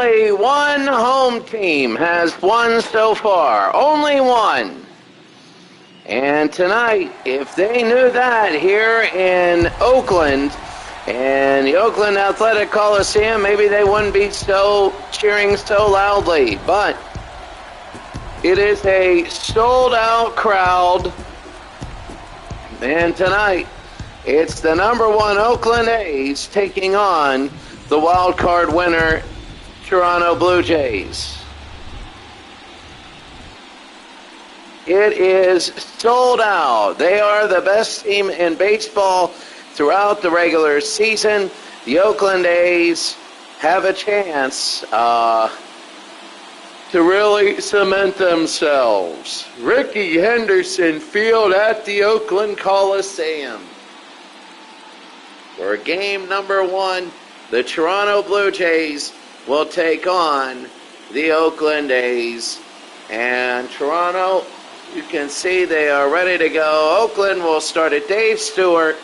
only one home team has won so far. Only one. And tonight, if they knew that here in Oakland, and the Oakland Athletic Coliseum, maybe they wouldn't be so cheering so loudly. But it is a sold-out crowd. And tonight, it's the number one Oakland A's taking on the wild card winner, Toronto Blue Jays. It is sold out. They are the best team in baseball throughout the regular season. The Oakland A's have a chance to really cement themselves. Rickey Henderson Field at the Oakland Coliseum. For game number one, the Toronto Blue Jays will take on the Oakland A's. And Toronto, you can see they are ready to go. Oakland will start at Dave Stewart,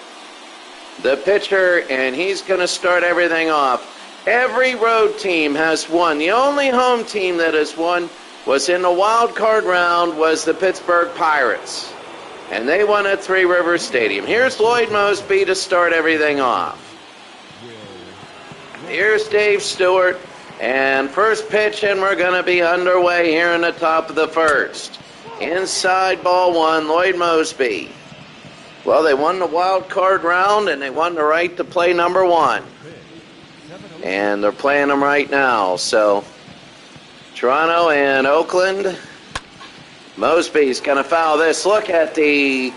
the pitcher, and he's going to start everything off. Every road team has won. The only home team that has won was in the wild card round was the Pittsburgh Pirates. And they won at Three Rivers Stadium. Here's Lloyd Mosby to start everything off. Here's Dave Stewart. And first pitch, and we're going to be underway here in the top of the first. Inside ball one, Lloyd Mosby. Well, they won the wild card round, and they won the right to play number one. And they're playing them right now. So, Toronto and Oakland. Mosby's going to foul this. Look at the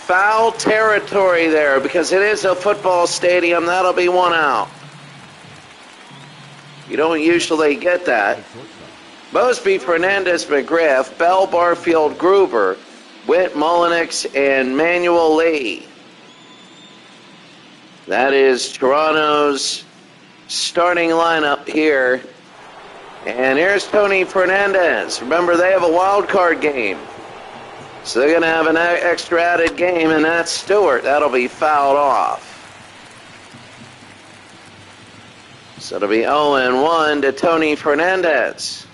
foul territory there, because it is a football stadium. That'll be one out. You don't usually get that. Mosby, Fernandez, McGriff, Bell, Barfield, Gruber, Witt, Mullenix, and Manuel Lee. That is Toronto's starting lineup here. And here's Tony Fernandez. Remember, they have a wild card game. So they're going to have an extra added game, and that's Stewart. That'll be fouled off. So it'll be 0-1 to Tony Fernandez.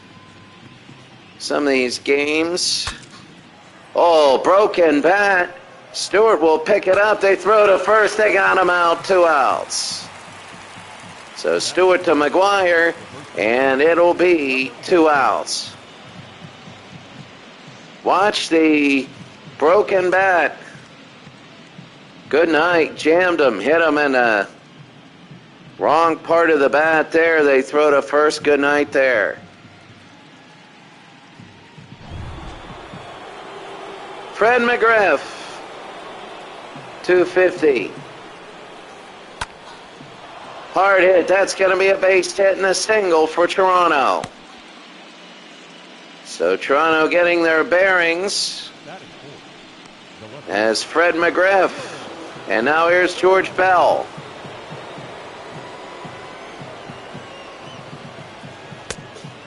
Some of these games. Oh, broken bat. Stewart will pick it up. They throw to first. They got him out. 2 outs. So Stewart to McGuire, and it'll be 2 outs. Watch the broken bat. Good night. Jammed him. Hit him in the wrong part of the bat there. They throw to first. Good night there. Fred McGriff, 250. Hard hit. That's going to be a base hit and a single for Toronto. So Toronto getting their bearings as Fred McGriff. And now here's George Bell.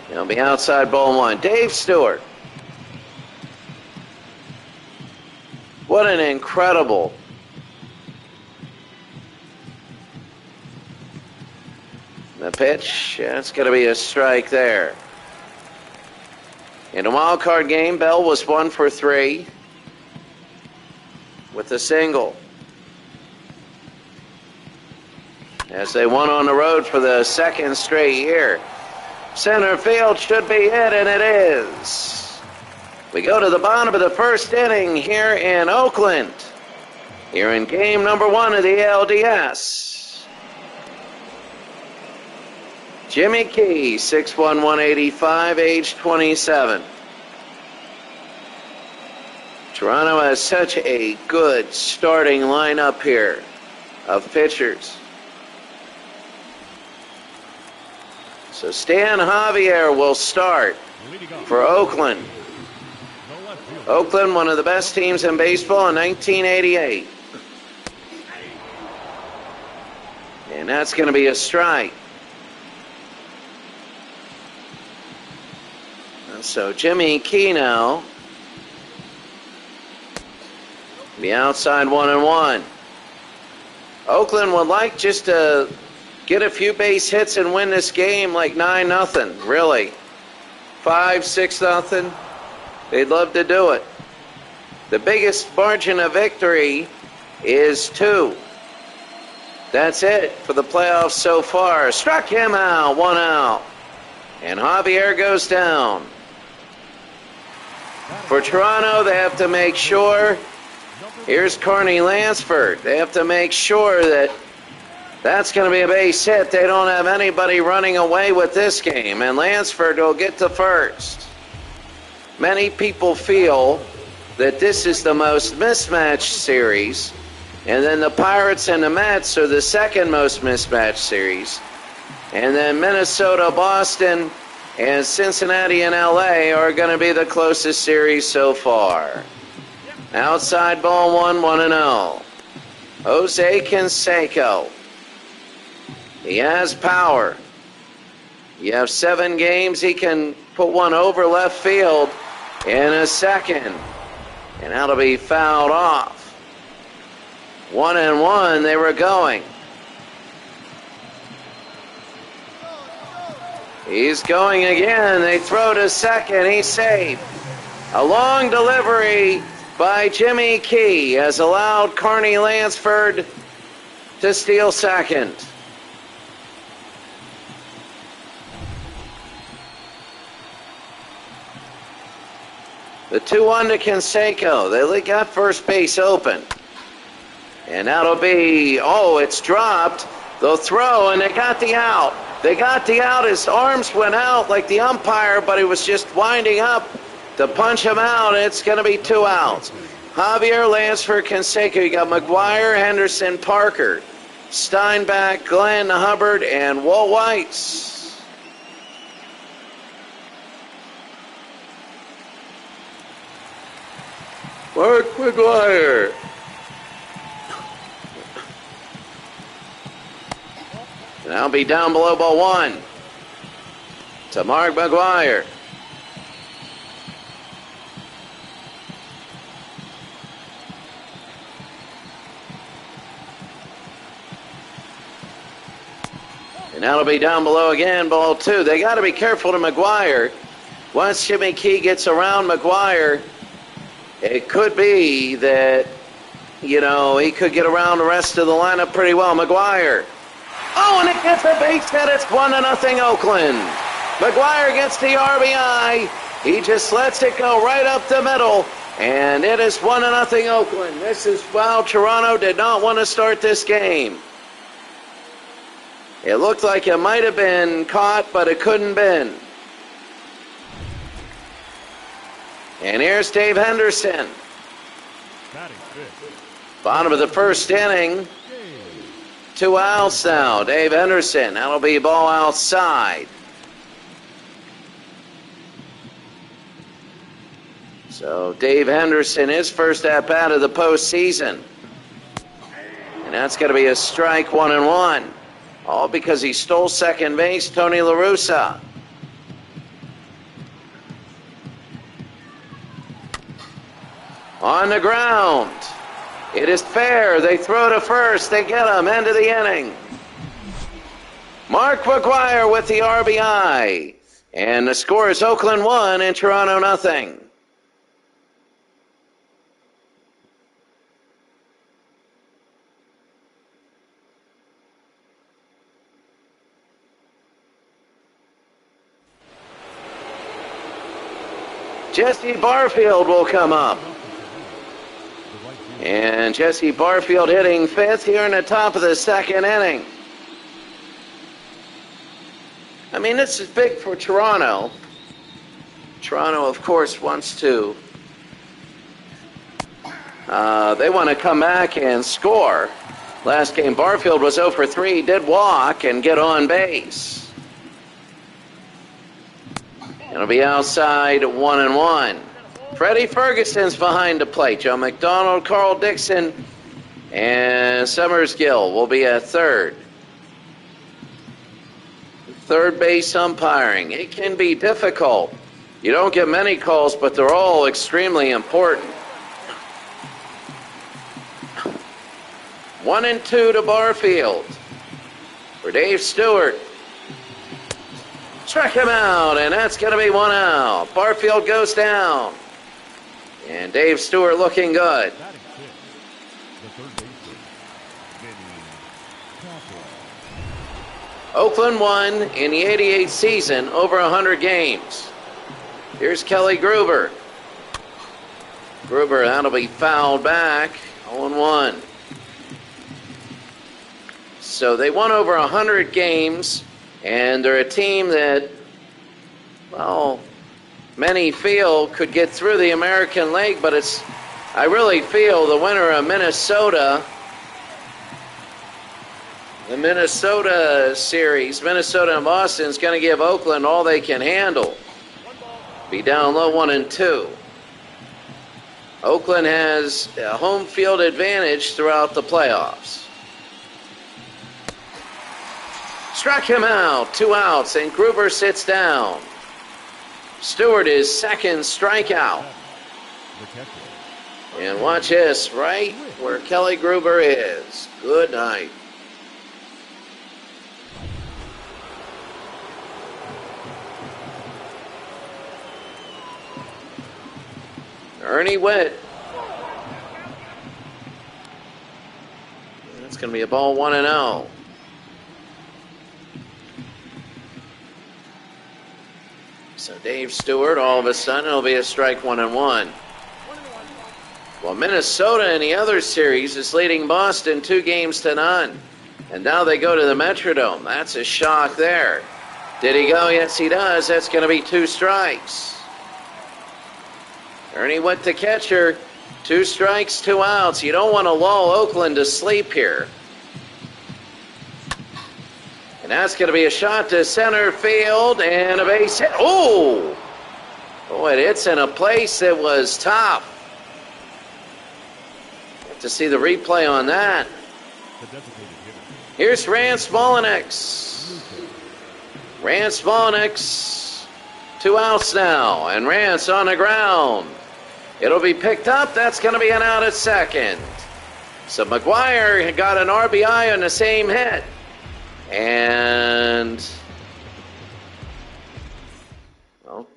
He'll be outside ball one. Dave Stewart. What an incredible the pitch. It's going to be a strike there. In a wild card game, Bell was 1 for 3 with a single, as they won on the road for the second straight year. Center field should be hit, and it is. We go to the bottom of the first inning here in Oakland, here in game number 1 of the ALDS. Jimmy Key, 6'1", 185, age 27. Toronto has such a good starting lineup here of pitchers. So Stan Javier will start for Oakland. Oakland, one of the best teams in baseball in 1988. And that's going to be a strike. And so Jimmy Key now. Be outside 1-1. Oakland would like just to get a few base hits and win this game like 9-0, really. 5-6-0. They'd love to do it. The biggest margin of victory is 2. That's it for the playoffs so far. Struck him out, 1 out. And Javier goes down. For Toronto, they have to make sure. Here's Carney Lansford. They have to make sure that that's going to be a base hit. They don't have anybody running away with this game. And Lansford will get to first. Many people feel that this is the most mismatched series. And then the Pirates and the Mets are the second most mismatched series. And then Minnesota, Boston, and Cincinnati and LA are going to be the closest series so far. Outside ball 1-0. Jose Canseco. He has power. You have 7 games. He can put one over left field in a second. And that'll be fouled off. 1-1, they were going. He's going again. They throw to second. He's safe. A long delivery by Jimmy Key has allowed Carney Lansford to steal second. The 2-1 to Canseco. They got first base open. And that'll be, it's dropped. They'll throw, and they got the out. They got the out. His arms went out like the umpire, but he was just winding up to punch him out. It's going to be 2 outs. Javier Lansford, Canseco. You got McGuire, Henderson, Parker, Steinbach, Glenn Hubbard, and Walt Weiss. Mark McGuire. And I'll be down below ball 1 to Mark McGuire. And that'll be down below again, ball 2. They got to be careful to McGuire. Once Jimmy Key gets around McGuire, it could be that, he could get around the rest of the lineup pretty well. McGuire. And it gets a base hit. It's 1-0 Oakland. McGuire gets the RBI. He just lets it go right up the middle. And it is 1-0 Oakland. This is while Toronto did not want to start this game. It looked like it might have been caught, but it couldn't been. And here's Dave Henderson. Bottom of the first inning. 2 outs now. Dave Henderson. That'll be ball outside. So Dave Henderson, his first at-bat of the postseason. And that's going to be a strike, 1-1. All because he stole second base, Tony La Russa. On the ground. It is fair. They throw to first. They get him. End of the inning. Mark McGuire with the RBI. And the score is Oakland 1 and Toronto nothing. Jesse Barfield will come up. And Jesse Barfield hitting 5th here in the top of the second inning. I mean, this is big for Toronto. Toronto, of course, wants to. They want to come back and score. Last game, Barfield was 0 for 3, did walk and get on base. It'll be outside 1-1. Freddie Ferguson's behind the plate. Joe McDonald, Carl Dixon, and Summersgill will be at third. Third base umpiring. It can be difficult. You don't get many calls, but they're all extremely important. 1-2 to Barfield. for Dave Stewart. Struck him out, and that's going to be 1 out. Barfield goes down. And Dave Stewart looking good. Oakland won in the '88 season over 100 games. Here's Kelly Gruber. Gruber, that'll be fouled back. 0-1. So they won over 100 games, and they're a team that, well, many feel could get through the American League, but I really feel the winner of Minnesota, the Minnesota series, Minnesota and Boston, is going to give Oakland all they can handle. Be down low 1-2. Oakland has a home field advantage throughout the playoffs. Struck him out, 2 outs, and Gruber sits down. Stewart is second strikeout. And watch this, right where Kelly Gruber is. Good night. Ernie Witt. That's going to be a ball 1-0. So Dave Stewart, all of a sudden, it'll be a strike 1-1. Well, Minnesota in the other series is leading Boston 2-0. And now they go to the Metrodome. That's a shock there. Did he go? Yes, he does. That's going to be 2 strikes. Ernie Witt, the catcher. 2 strikes, 2 outs. You don't want to lull Oakland to sleep here. And that's going to be a shot to center field and a base hit. Oh! Oh, it hits in a place that was tough. Have to see the replay on that. Here's Rance Mulliniks. Rance Mulliniks. 2 outs now, and Rance on the ground. It'll be picked up. That's going to be an out at second. So McGuire got an RBI on the same hit. And, well,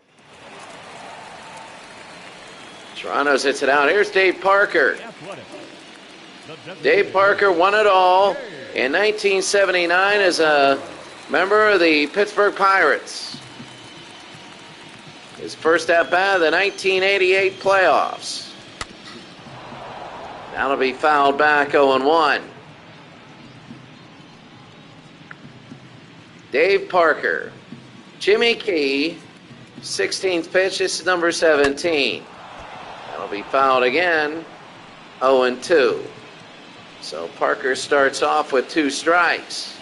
Toronto's hits it out. Here's Dave Parker. Dave Parker won it all in 1979 as a member of the Pittsburgh Pirates. His first at-bat of the 1988 playoffs. That'll be fouled back 0-1. Dave Parker. Jimmy Key, 16th pitch. This is number 17. That'll be fouled again. 0-2. So Parker starts off with 2 strikes.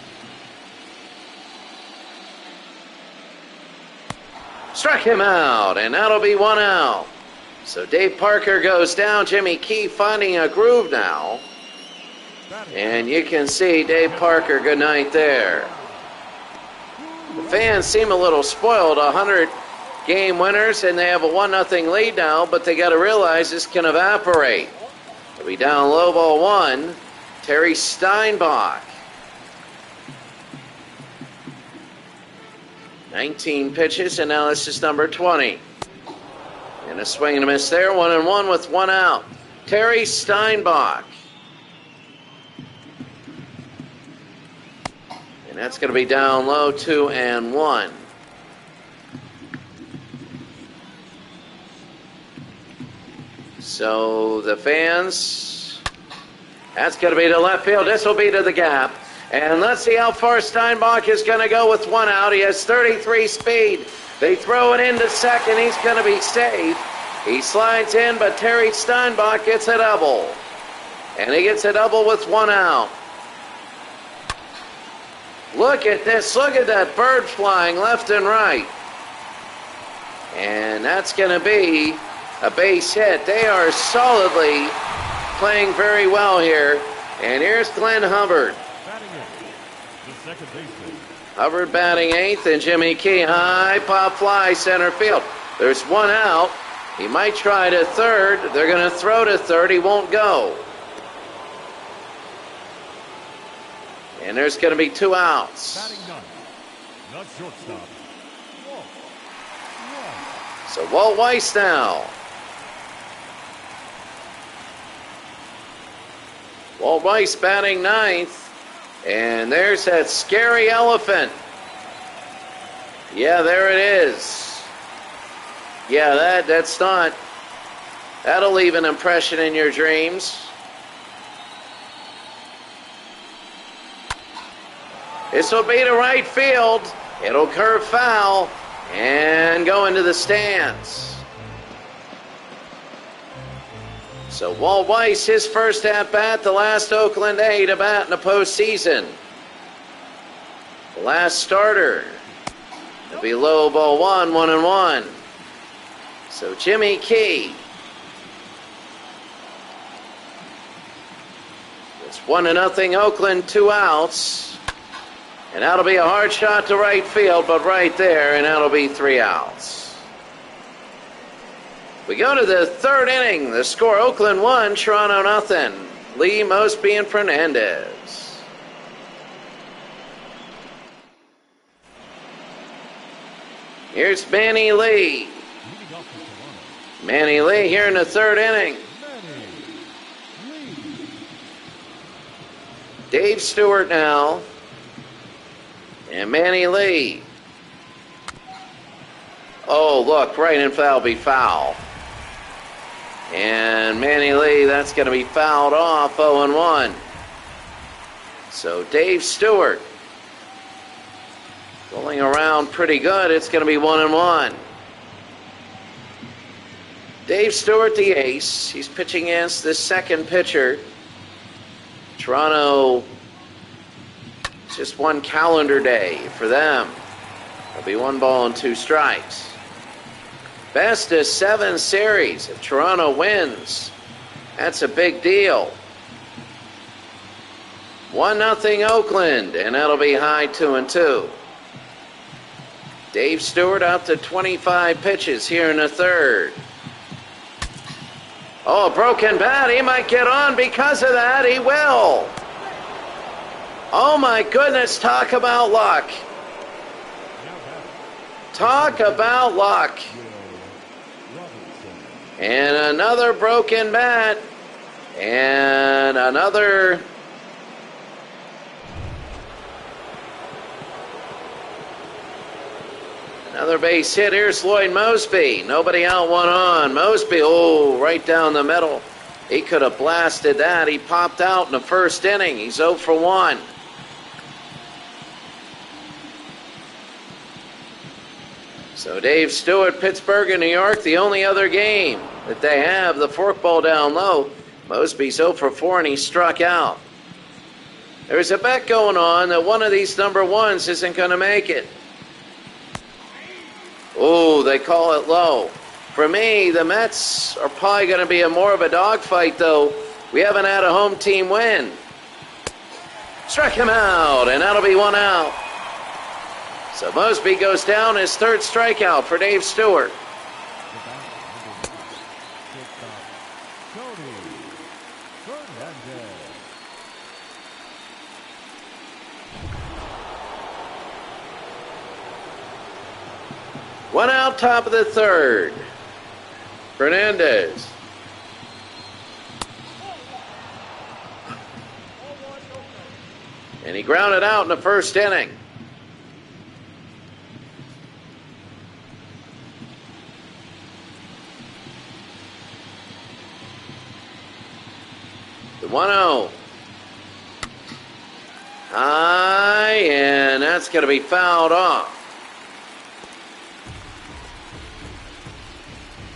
Struck him out, and that'll be 1 out. So Dave Parker goes down. Jimmy Key finding a groove now. And you can see Dave Parker, good night there. The fans seem a little spoiled, 100-game winners, and they have a 1-0 lead now, but they got to realize this can evaporate. They'll be down low ball 1. Terry Steinbach. 19 pitches, and now this is number 20. And a swing and a miss there, 1-1 with 1 out. Terry Steinbach. And that's going to be down low, 2-1. So the fans, that's going to be to left field. This will be to the gap. And let's see how far Steinbach is going to go with 1 out. He has 33 speed. They throw it into second. He's going to be safe. He slides in, but Terry Steinbach gets a double. And he gets a double with 1 out. Look at this. Look at that bird flying left and right. And that's going to be a base hit. They are solidly playing very well here. And here's Glenn Hubbard. Hubbard batting 8th, and Jimmy Key high pop fly center field. There's 1 out. He might try to third. They're going to throw to third. He won't go. And there's going to be 2 outs. Batting ninth, the shortstop, Walt. So Walt Weiss now. Walt Weiss batting ninth. And there's that scary elephant. Yeah, there it is. Yeah, that's not... That'll leave an impression in your dreams. This will be to right field. It'll curve foul and go into the stands. So Walt Weiss, his first at-bat, the last Oakland A to bat in the postseason. The last starter. It'll be low ball 1-1. So Jimmy Key. It's 1-0 Oakland, 2 outs. And that'll be a hard shot to right field, but right there, and that'll be 3 outs. We go to the 3rd inning. The score, Oakland 1, Toronto 0. Lee, Mosby, and Fernandez. Here's Manny Lee. Manny Lee here in the 3rd inning. Dave Stewart now. And Manny Lee. Oh, look, right in foul, be foul. And Manny Lee, that's going to be fouled off, 0-1. So Dave Stewart going around pretty good. It's going to be 1-1. Dave Stewart, the ace. He's pitching against the second pitcher. Toronto, it's just 1 calendar day for them. It'll be 1 ball and 2 strikes. Best of 7 series. If Toronto wins, that's a big deal. 1-0 Oakland, and that'll be high 2-2. Dave Stewart out to 25 pitches here in the 3rd. Oh, broken bat. He might get on because of that. He will. Oh, my goodness. Talk about luck. Talk about luck. And another broken bat. And another... Another base hit. Here's Lloyd Mosby. Nobody out, 1 on. Mosby, oh, right down the middle. He could have blasted that. He popped out in the 1st inning. He's 0 for 1. So Dave Stewart, Pittsburgh and New York, the only other game that they have, the forkball down low. Mosby's 0 for 4 and he struck out. There's a bet going on that one of these number 1s isn't going to make it. Oh, they call it low. For me, the Mets are probably going to be more of a dogfight, though. We haven't had a home team win. Struck him out, and that'll be 1 out. So Mosby goes down, his 3rd strikeout for Dave Stewart. One out, top of the 3rd. Fernandez. And he grounded out in the 1st inning. The 1-0. High, and that's going to be fouled off.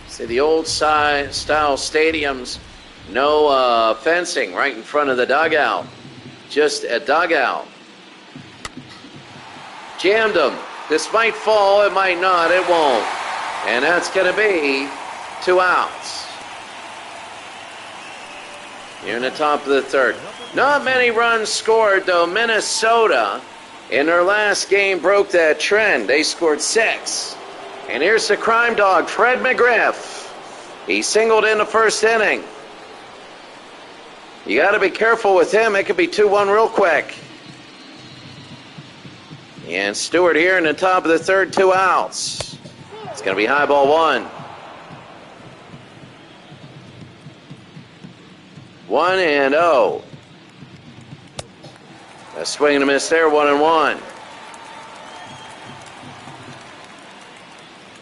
See, the old style stadiums, no fencing right in front of the dugout. Just a dugout. Jammed him. This might fall, it might not, it won't. And that's going to be 2 outs. Here in the top of the 3rd. Not many runs scored, though. Minnesota, in their last game, broke that trend. They scored 6. And here's the crime dog, Fred McGriff. He singled in the 1st inning. You got to be careful with him. It could be 2-1 real quick. And Stewart here in the top of the third, 2 outs. It's going to be high ball 1. 1-0. A swing and a miss there, 1-1.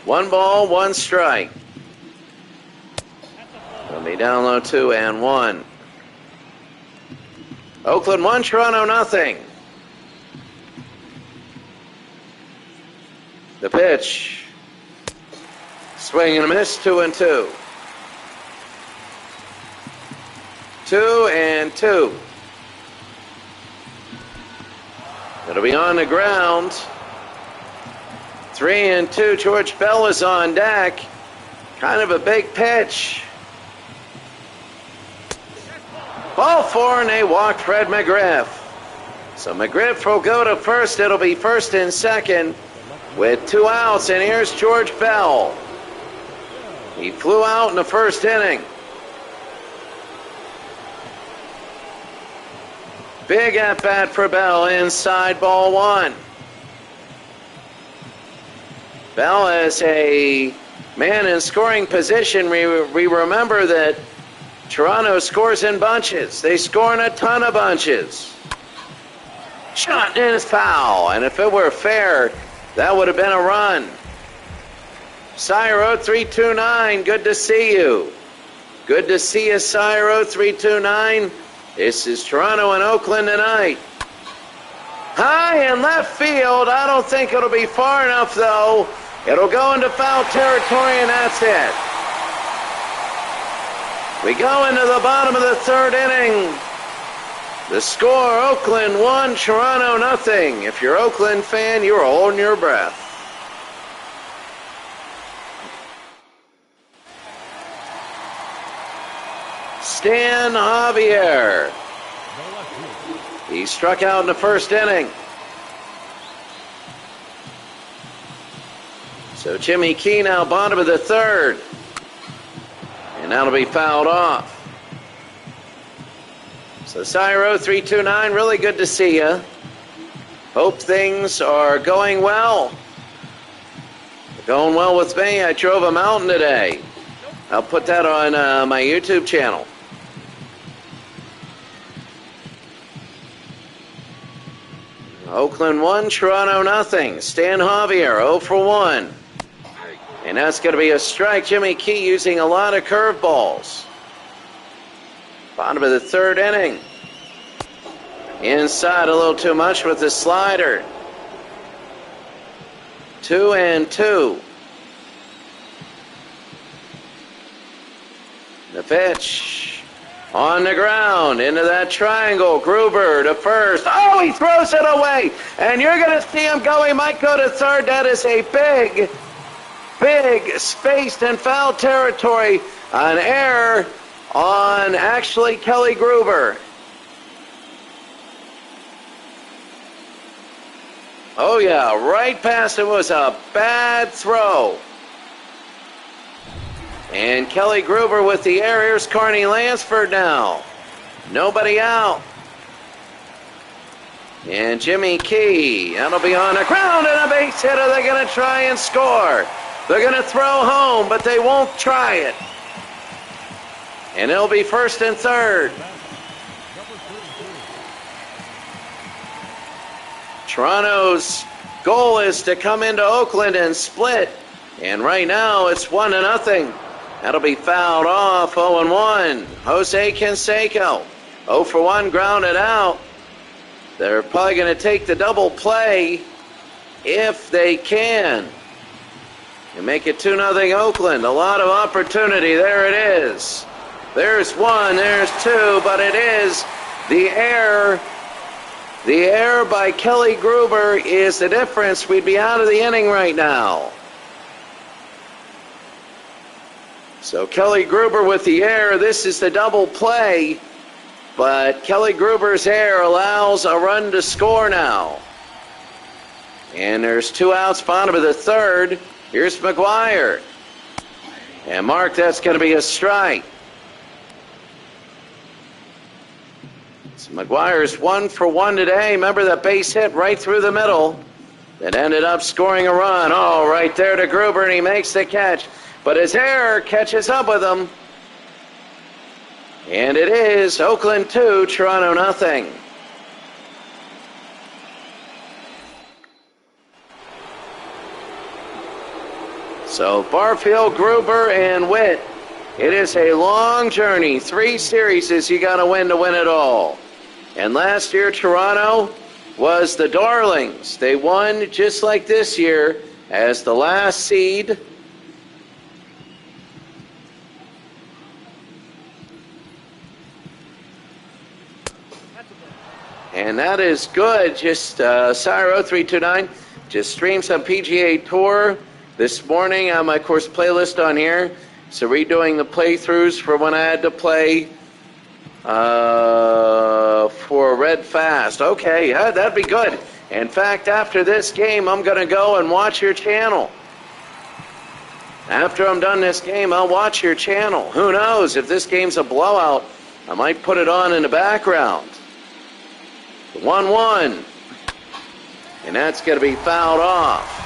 1 ball, 1 strike. It'll be down low 2-1. Oakland 1, Toronto nothing. The pitch. Swing and a miss, 2-2. 2-2. It'll be on the ground. 3-2. George Bell is on deck. Kind of a big pitch. Ball 4, and they walk Fred McGriff. So McGriff will go to first. It'll be first and second with 2 outs, and here's George Bell. He flew out in the first inning. Big at-bat for Bell inside ball 1. Bell as a man in scoring position. We remember that Toronto scores in bunches. They score in a ton of bunches. Shot in is foul, and if it were fair, that would have been a run. Cyro 329, good to see you. Good to see you, Cyro 329. This is Toronto and Oakland tonight. High in left field. I don't think it'll be far enough, though. It'll go into foul territory, and that's it. We go into the bottom of the third inning. The score, Oakland 1, Toronto nothing. If you're an Oakland fan, you're holding your breath. Stan Javier. He struck out in the first inning. So Jimmy Key now bottom of the third. And that'll be fouled off. So Cyro 329, really good to see you. Hope things are going well. They're going well with me. I drove a mountain today. I'll put that on my YouTube channel. Oakland 1, Toronto nothing. Stan Javier 0 for 1. And that's going to be a strike. Jimmy Key using a lot of curveballs. Bottom of the third inning. Inside a little too much with the slider. 2-2. The pitch on the ground into that triangle. Gruber to first. Oh, he throws it away. And you're going to see him go. He might go to third. That is a big spaced and foul territory. An error on actually Kelly Gruber. Oh yeah, right past it. Was a bad throw. And Kelly Gruber with the error. Here's Carney Lansford now. Nobody out. And Jimmy Key, that'll be on the ground and a base hitter. They're going to try and score. They're going to throw home, but they won't try it. And it'll be first and third. Toronto's goal is to come into Oakland and split. And right now it's 1-0. That'll be fouled off. 0-1. Jose Canseco 0 for 1, grounded out. They're probably going to take the double play if they can. And make it 2-0 Oakland. A lot of opportunity. There it is. There's 1, there's 2, but it is the error. The error by Kelly Gruber is the difference. We'd be out of the inning right now. So Kelly Gruber with the error. This is the double play, but Kelly Gruber's error allows a run to score now. And there's 2 outs, bottom of the third. Here's McGuire. And Mark, that's going to be a strike. So McGuire's 1 for 1 today. Remember that base hit right through the middle. that ended up scoring a run. Oh, right there to Gruber, and he makes the catch. But his error catches up with him. And it is Oakland 2, Toronto nothing. So Barfield, Gruber, and Witt. It is a long journey. 3 series you got to win it all. And last year, Toronto was the darlings. They won just like this year as the last seed. And that is good. Just Sire 0329 just streamed some PGA Tour this morning on my course playlist on here. So redoing the playthroughs for when I had to play for Red Fast. Okay, yeah, that'd be good. In fact, after this game, I'm going to go and watch your channel. After I'm done this game, I'll watch your channel. Who knows? If this game's a blowout, I might put it on in the background. 1-1. And that's going to be fouled off.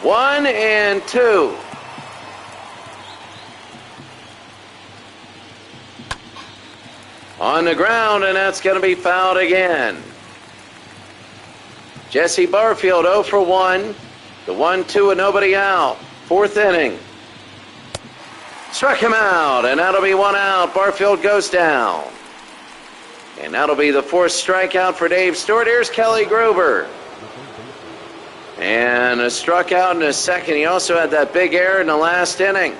1 and 2. On the ground, and that's going to be fouled again. Jesse Barfield 0 for 1. The 1-2 and nobody out. 4th inning. Struck him out, and that'll be 1 out. Barfield goes down. And that'll be the 4th strikeout for Dave Stewart. Here's Kelly Gruber. And a struck out in the 2nd. He also had that big error in the last inning.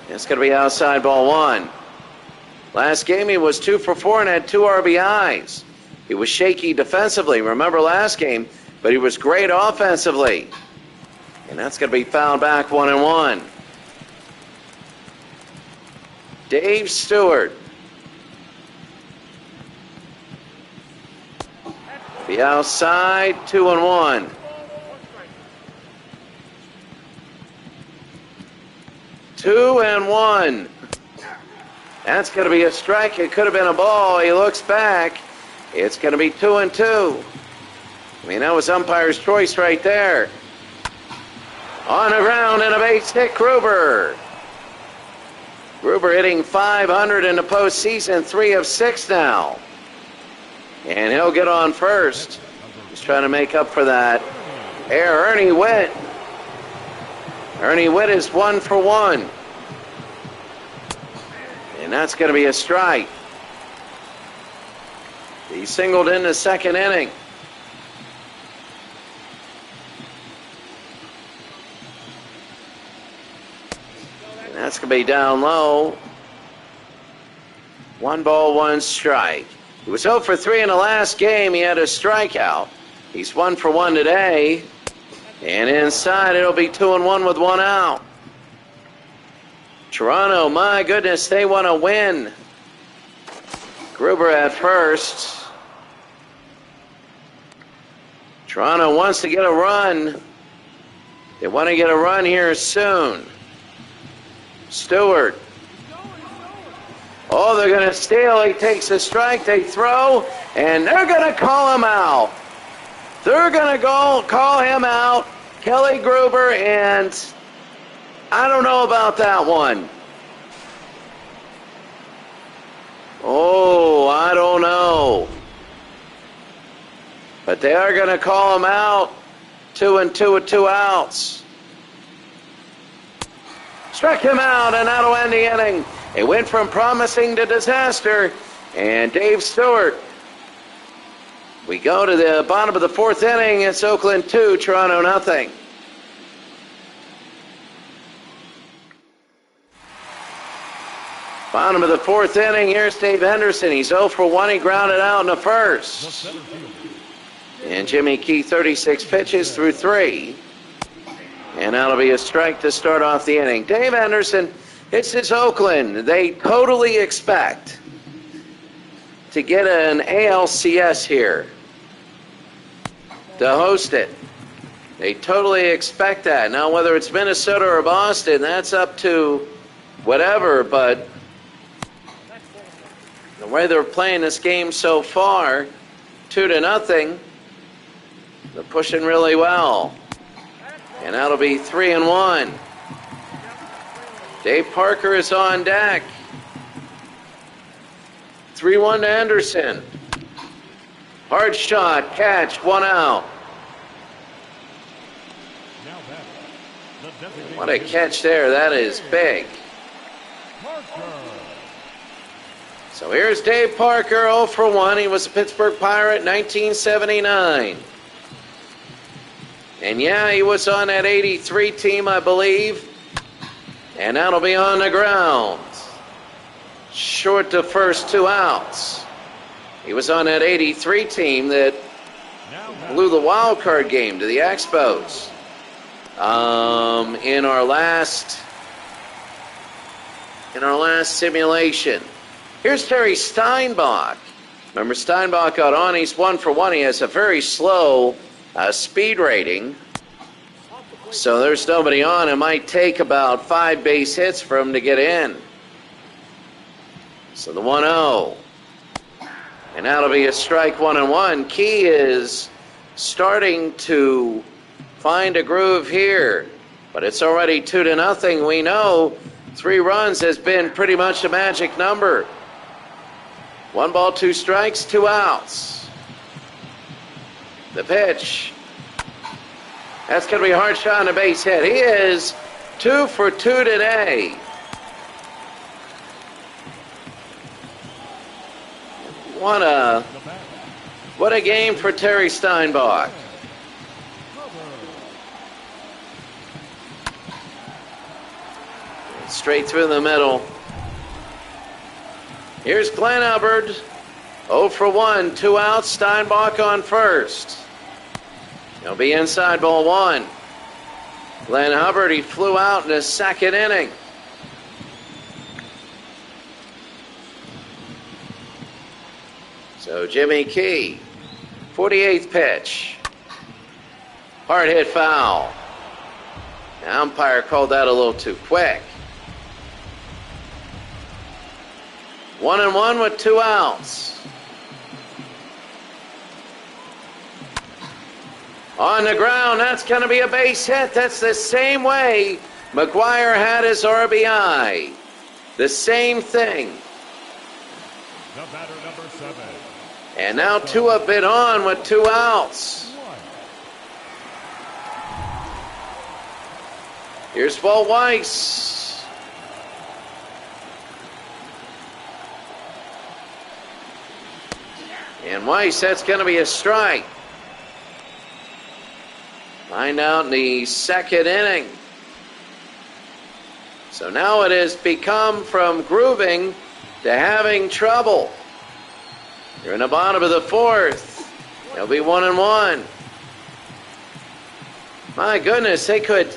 It's going to be outside ball 1. Last game he was 2 for 4 and had 2 RBIs. He was shaky defensively, remember last game, but he was great offensively. And that's going to be fouled back 1-1. Dave Stewart. The outside, 2-1. Two and 1. That's going to be a strike. It could have been a ball. He looks back. It's going to be 2-2. I mean, that was umpire's choice right there. On the ground and a base hit, Gruber. Gruber hitting .500 in the postseason, 3 of 6 now. And he'll get on first. He's trying to make up for that error. Ernie Witt. Ernie Witt is 1 for 1. And that's going to be a strike. He singled in the 2nd inning. And that's going to be down low. 1 ball, 1 strike. He was 0 for 3 in the last game. He had a strikeout. He's 1 for 1 today. And inside, it'll be 2-1 with 1 out. Toronto, my goodness, they want to win. Gruber at first. Toronto wants to get a run. They want to get a run here soon. Stewart. Oh, they're going to steal. He takes a strike. They throw, and they're going to call him out. They're going to go call him out. Kelly Gruber, and I don't know about that one. Oh, I don't know. But they are going to call him out. 2-2 with 2 outs. Struck him out, and that'll end the inning. It went from promising to disaster. And Dave Stewart. We go to the bottom of the 4th inning. It's Oakland 2, Toronto nothing. Bottom of the 4th inning. Here's Dave Henderson. He's 0 for 1. He grounded out in the 1st. And Jimmy Key, 36 pitches through 3. And that'll be a strike to start off the inning. Dave Henderson, it's his Oakland. They totally expect to get an ALCS here, to host it. They totally expect that. Now, whether it's Minnesota or Boston, that's up to whatever, but way they're playing this game so far, 2-0, they're pushing really well. And that'll be 3-1. Dave Parker is on deck. 3-1 to Anderson. Hard shot, catch, 1 out. What a catch there, that is big. So here's Dave Parker, 0 for 1. He was a Pittsburgh Pirate, 1979. And yeah, he was on that 83 team, I believe. And that'll be on the ground. Short to first, 2 outs. He was on that 83 team that blew the wild card game to the Expos in our last simulation. Here's Terry Steinbach. Remember, Steinbach got on. He's 1 for 1. He has a very slow speed rating. So there's nobody on. It might take about 5 base hits for him to get in. So the 1-0. And that'll be a strike, 1-1. Key is starting to find a groove here. But it's already 2-0. We know 3 runs has been pretty much a magic number. 1 ball, 2 strikes, 2 outs. The pitch. That's going to be a hard shot on a base hit. He is 2 for 2 today. What a game for Terry Steinbach. Straight through the middle. Here's Glenn Hubbard. 0 for 1, 2 outs, Steinbach on first. He'll be inside, ball 1. Glenn Hubbard, he flew out in the 2nd inning. So Jimmy Key, 48th pitch. Hard hit foul. The umpire called that a little too quick. 1-1 with 2 outs. On the ground, that's going to be a base hit. That's the same way McGuire had his RBI. The same thing. The batter, number 7. And now 2 have been on with 2 outs. Here's Walt Weiss. And Weiss, that's going to be a strike. Find out in the 2nd inning. So now it has become from grooving to having trouble. You're in the bottom of the 4th. It'll be 1-1. My goodness, they could.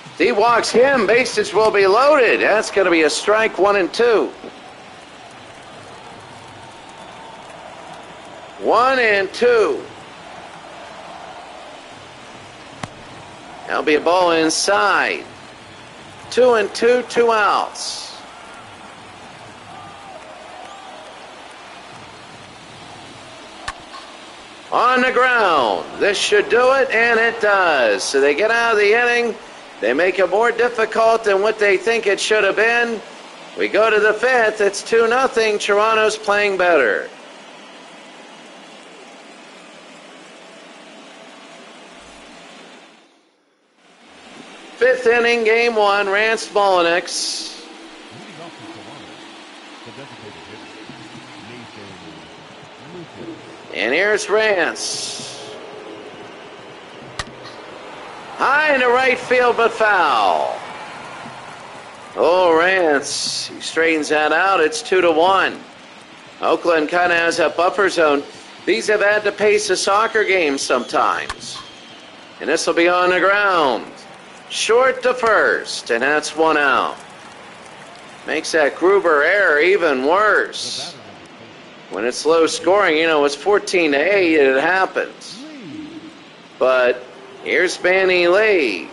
If he walks him, bases will be loaded. That's going to be a strike, 1-2. 1-2. That'll be a ball inside. 2-2, 2 outs. On the ground. This should do it, and it does. So they get out of the inning. They make it more difficult than what they think it should have been. We go to the 5th. It's 2-0. Toronto's playing better. 5th inning, game 1, Rance Mulliniks. And here's Rance. High into right field, but foul. Oh, Rance, he straightens that out. It's 2-1. Oakland kind of has a buffer zone. These have had to pace a soccer game sometimes. And this will be on the ground. Short to first, and that's 1 out. Makes that Gruber error even worse. When it's low scoring, you know, it's 14-8, it happens. But here's Manny Lee.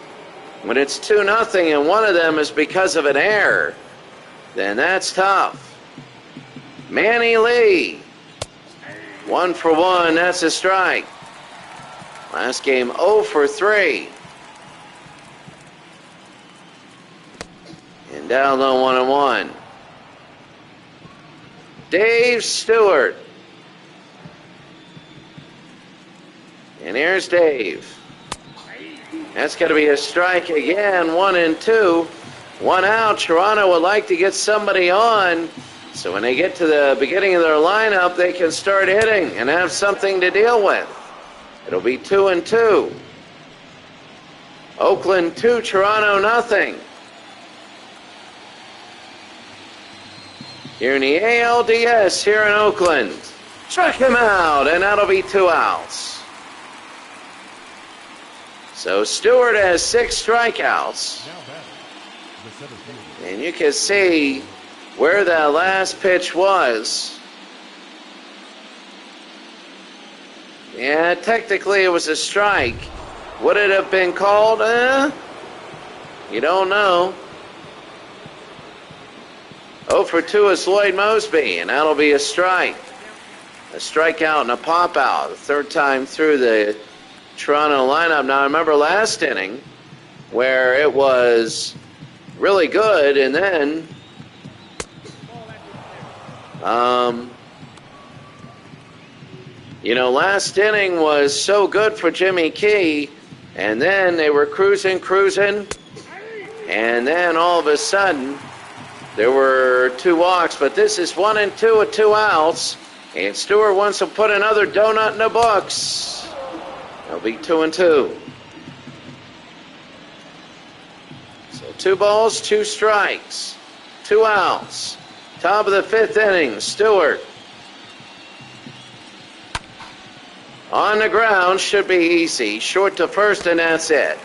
When it's 2-0 and one of them is because of an error, then that's tough. Manny Lee, 1 for 1, that's a strike. Last game 0 for 3. And down low 1-1. Dave Stewart. And here's Dave. That's going to be a strike again, 1-2. 1 out. Toronto would like to get somebody on, so when they get to the beginning of their lineup, they can start hitting and have something to deal with. It'll be 2-2. Oakland 2, Toronto nothing. Here in the ALDS here in Oakland. Struck him out, and that'll be 2 outs. So Stewart has 6 strikeouts. And you can see where that last pitch was. Yeah, technically it was a strike. Would it have been called? You don't know. 0 for 2 is Lloyd Mosby, and that'll be a strike. A strikeout and a pop out. The 3rd time through the Toronto lineup. Now, I remember last inning where it was really good, and then last inning was so good for Jimmy Key, and then they were cruising, and then all of a sudden there were 2 walks, but this is 1-2 with 2 outs, and Stewart wants to put another donut in the books. It'll be 2-2. So 2 balls, 2 strikes, 2 outs. Top of the 5th inning, Stewart. On the ground, should be easy. Short to first, and that's it.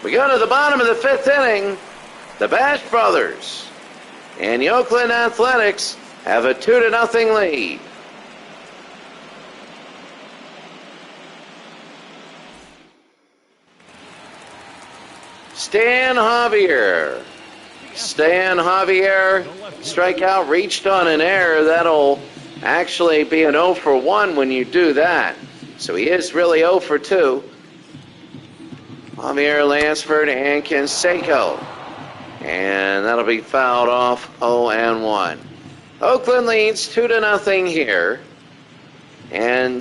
We go to the bottom of the 5th inning. The Bash Brothers and the Oakland Athletics have a 2-0 lead. Stan Javier, strikeout, reached on an error. That'll actually be an 0 for 1 when you do that. So he is really 0 for 2. Javier, Lansford, and Canseco. And that'll be fouled off, 0-1. Oakland leads 2-0 here. And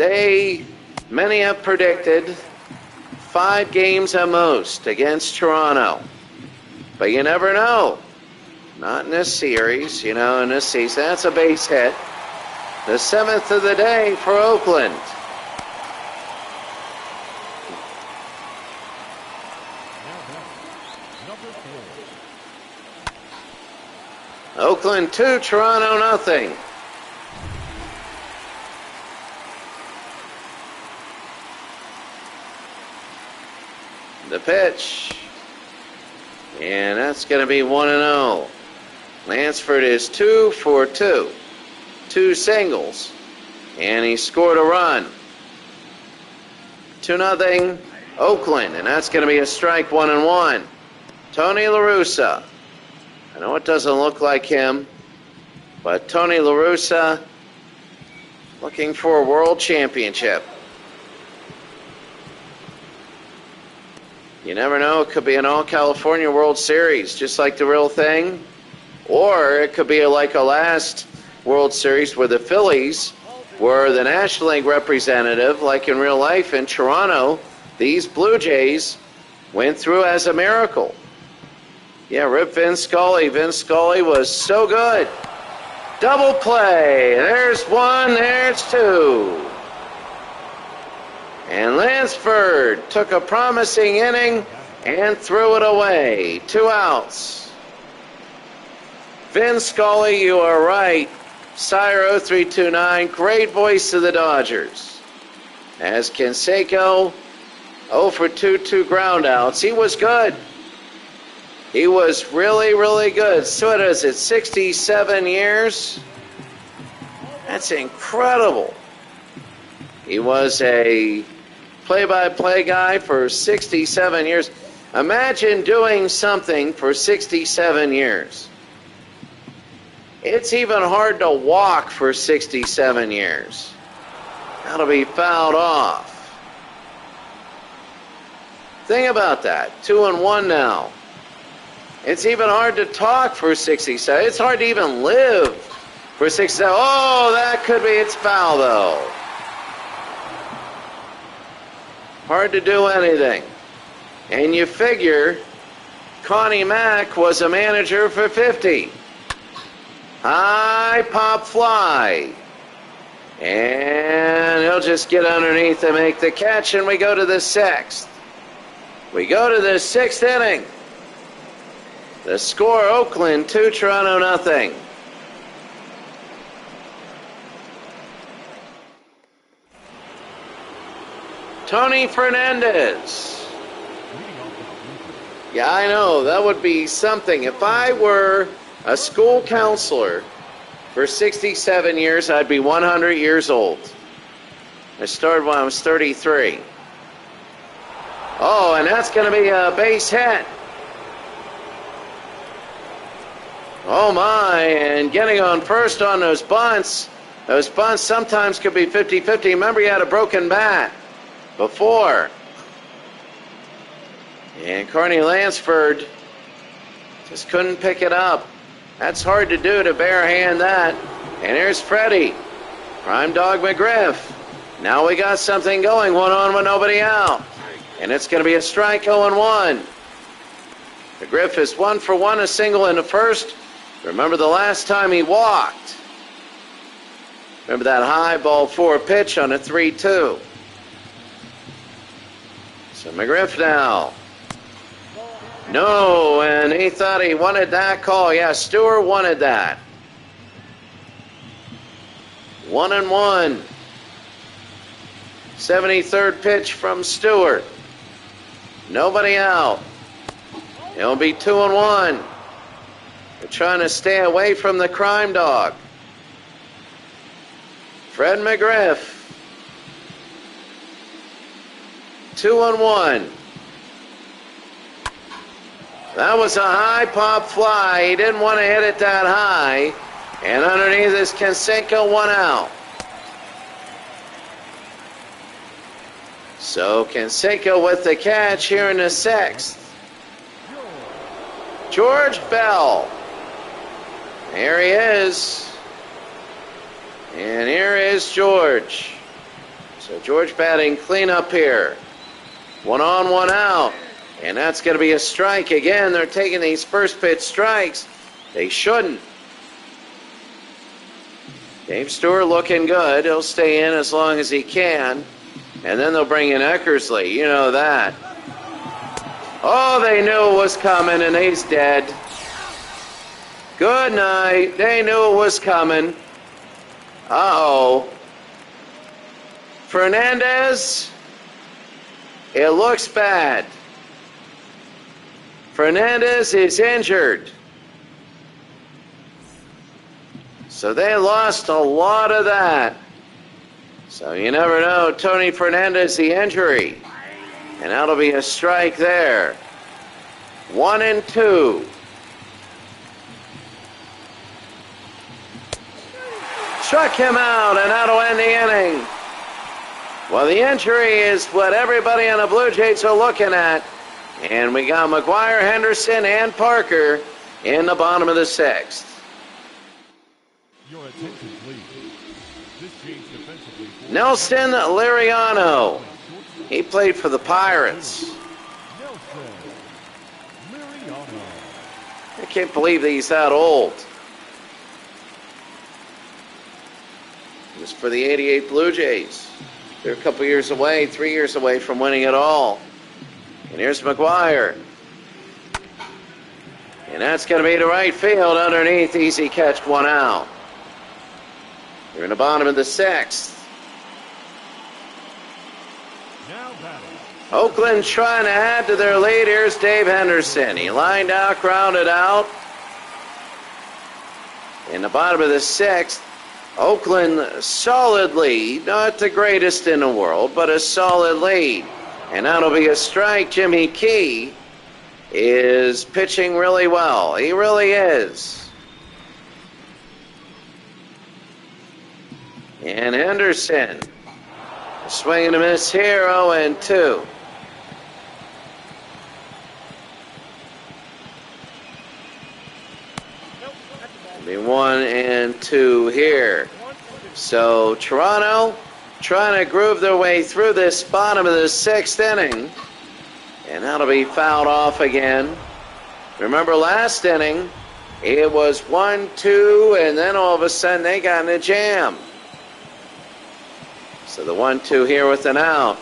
many have predicted 5 games at most against Toronto. But you never know. Not in this series, in this season. That's a base hit. The 7th of the day for Oakland. Oakland 2, Toronto nothing. The pitch. And that's going to be 1-0. Lansford is 2 for 2. 2 singles. And he scored a run. 2-0 Oakland. And that's going to be a strike, 1-1. Tony La Russa. I know it doesn't look like him, but Tony La Russa looking for a world championship. You never know, it could be an all-California World Series, just like the real thing. Or it could be like a last World Series where the Phillies were the National League representative, like in real life in Toronto. These Blue Jays went through as a miracle. Yeah, rip Vin Scully. Vin Scully was so good. Double play. There's 1, there's 2. And Lansford took a promising inning and threw it away. 2 outs. Vin Scully, you are right. Sire 0329, great voice of the Dodgers. As Canseco, 0 for 2, 2 ground outs. He was good. He was really, really good. So what is it, 67 years? That's incredible. He was a play-by-play guy for 67 years. Imagine doing something for 67 years. It's even hard to walk for 67 years. That'll be fouled off. Think about that. 2-1 now. It's even hard to talk for 67. It's hard to even live for 67. Oh, that could be. It's foul, though. Hard to do anything. And you figure Connie Mack was a manager for 50. High pop fly. And he'll just get underneath and make the catch, and we go to the sixth. We go to the sixth inning. The score, Oakland 2, Toronto nothing. Tony Fernandez. Yeah, I know, that would be something. If I were a school counselor for 67 years, I'd be 100 years old. I started when I was 33. Oh, and that's going to be a base hit. Oh my, and getting on first on those bunts. Those bunts sometimes could be 50-50. Remember, he had a broken bat before. And Carney Lansford just couldn't pick it up. That's hard to do, to barehand that. And here's Freddie. Prime Dog McGriff. Now we got something going, one on with nobody out. And it's going to be a strike, 0-1. McGriff is 1 for 1, a single in the first. Remember the last time he walked. Remember that high ball 4 pitch on a 3-2. So McGriff now. No, and he thought he wanted that call. Yeah, Stewart wanted that. 1-1. 73rd pitch from Stewart. Nobody out. It'll be 2-1. They're trying to stay away from the crime dog. Fred McGriff. 2-1. That was a high pop fly. He didn't want to hit it that high. And underneath is Canseco, 1 out. So Canseco with the catch here in the sixth. George Bell. Here he is. And here is George. So George batting cleanup here. 1 on, 1 out. And that's going to be a strike again. They're taking these first pitch strikes. They shouldn't. Dave Stewart looking good. He'll stay in as long as he can. And then they'll bring in Eckersley. You know that. Oh, they knew it was coming, and he's dead. Good night. They knew it was coming. Uh-oh. Fernandez. It looks bad. Fernandez is injured. So they lost a lot of that. So you never know. Tony Fernandez, the injury. And that'll be a strike there. 1-2. Struck him out, and that'll end the inning. Well, the injury is what everybody on the Blue Jays are looking at. And we got McGuire, Henderson, and Parker in the bottom of the sixth. Your attention, please. This change defensively. Nelson Liriano. He played for the Pirates. Nelson Liriano. I can't believe that he's that old. It was for the 88 Blue Jays. They're a couple years away, 3 years away from winning it all. And here's McGuire. And that's going to be to right field underneath. Easy catch, 1 out. We're in the bottom of the sixth. Now batting. Oakland trying to add to their lead. Here's Dave Henderson. He lined out, grounded out. In the bottom of the sixth, Oakland solid lead. Not the greatest in the world, but a solid lead. And that'll be a strike. Jimmy Key is pitching really well. He really is. And Henderson. A swing and a miss here, 0-2. It'll be 1-2 here. So Toronto trying to groove their way through this bottom of the 6th inning. And that'll be fouled off again. Remember last inning, it was 1-2, and then all of a sudden they got in a jam. So the 1-2 here with an out.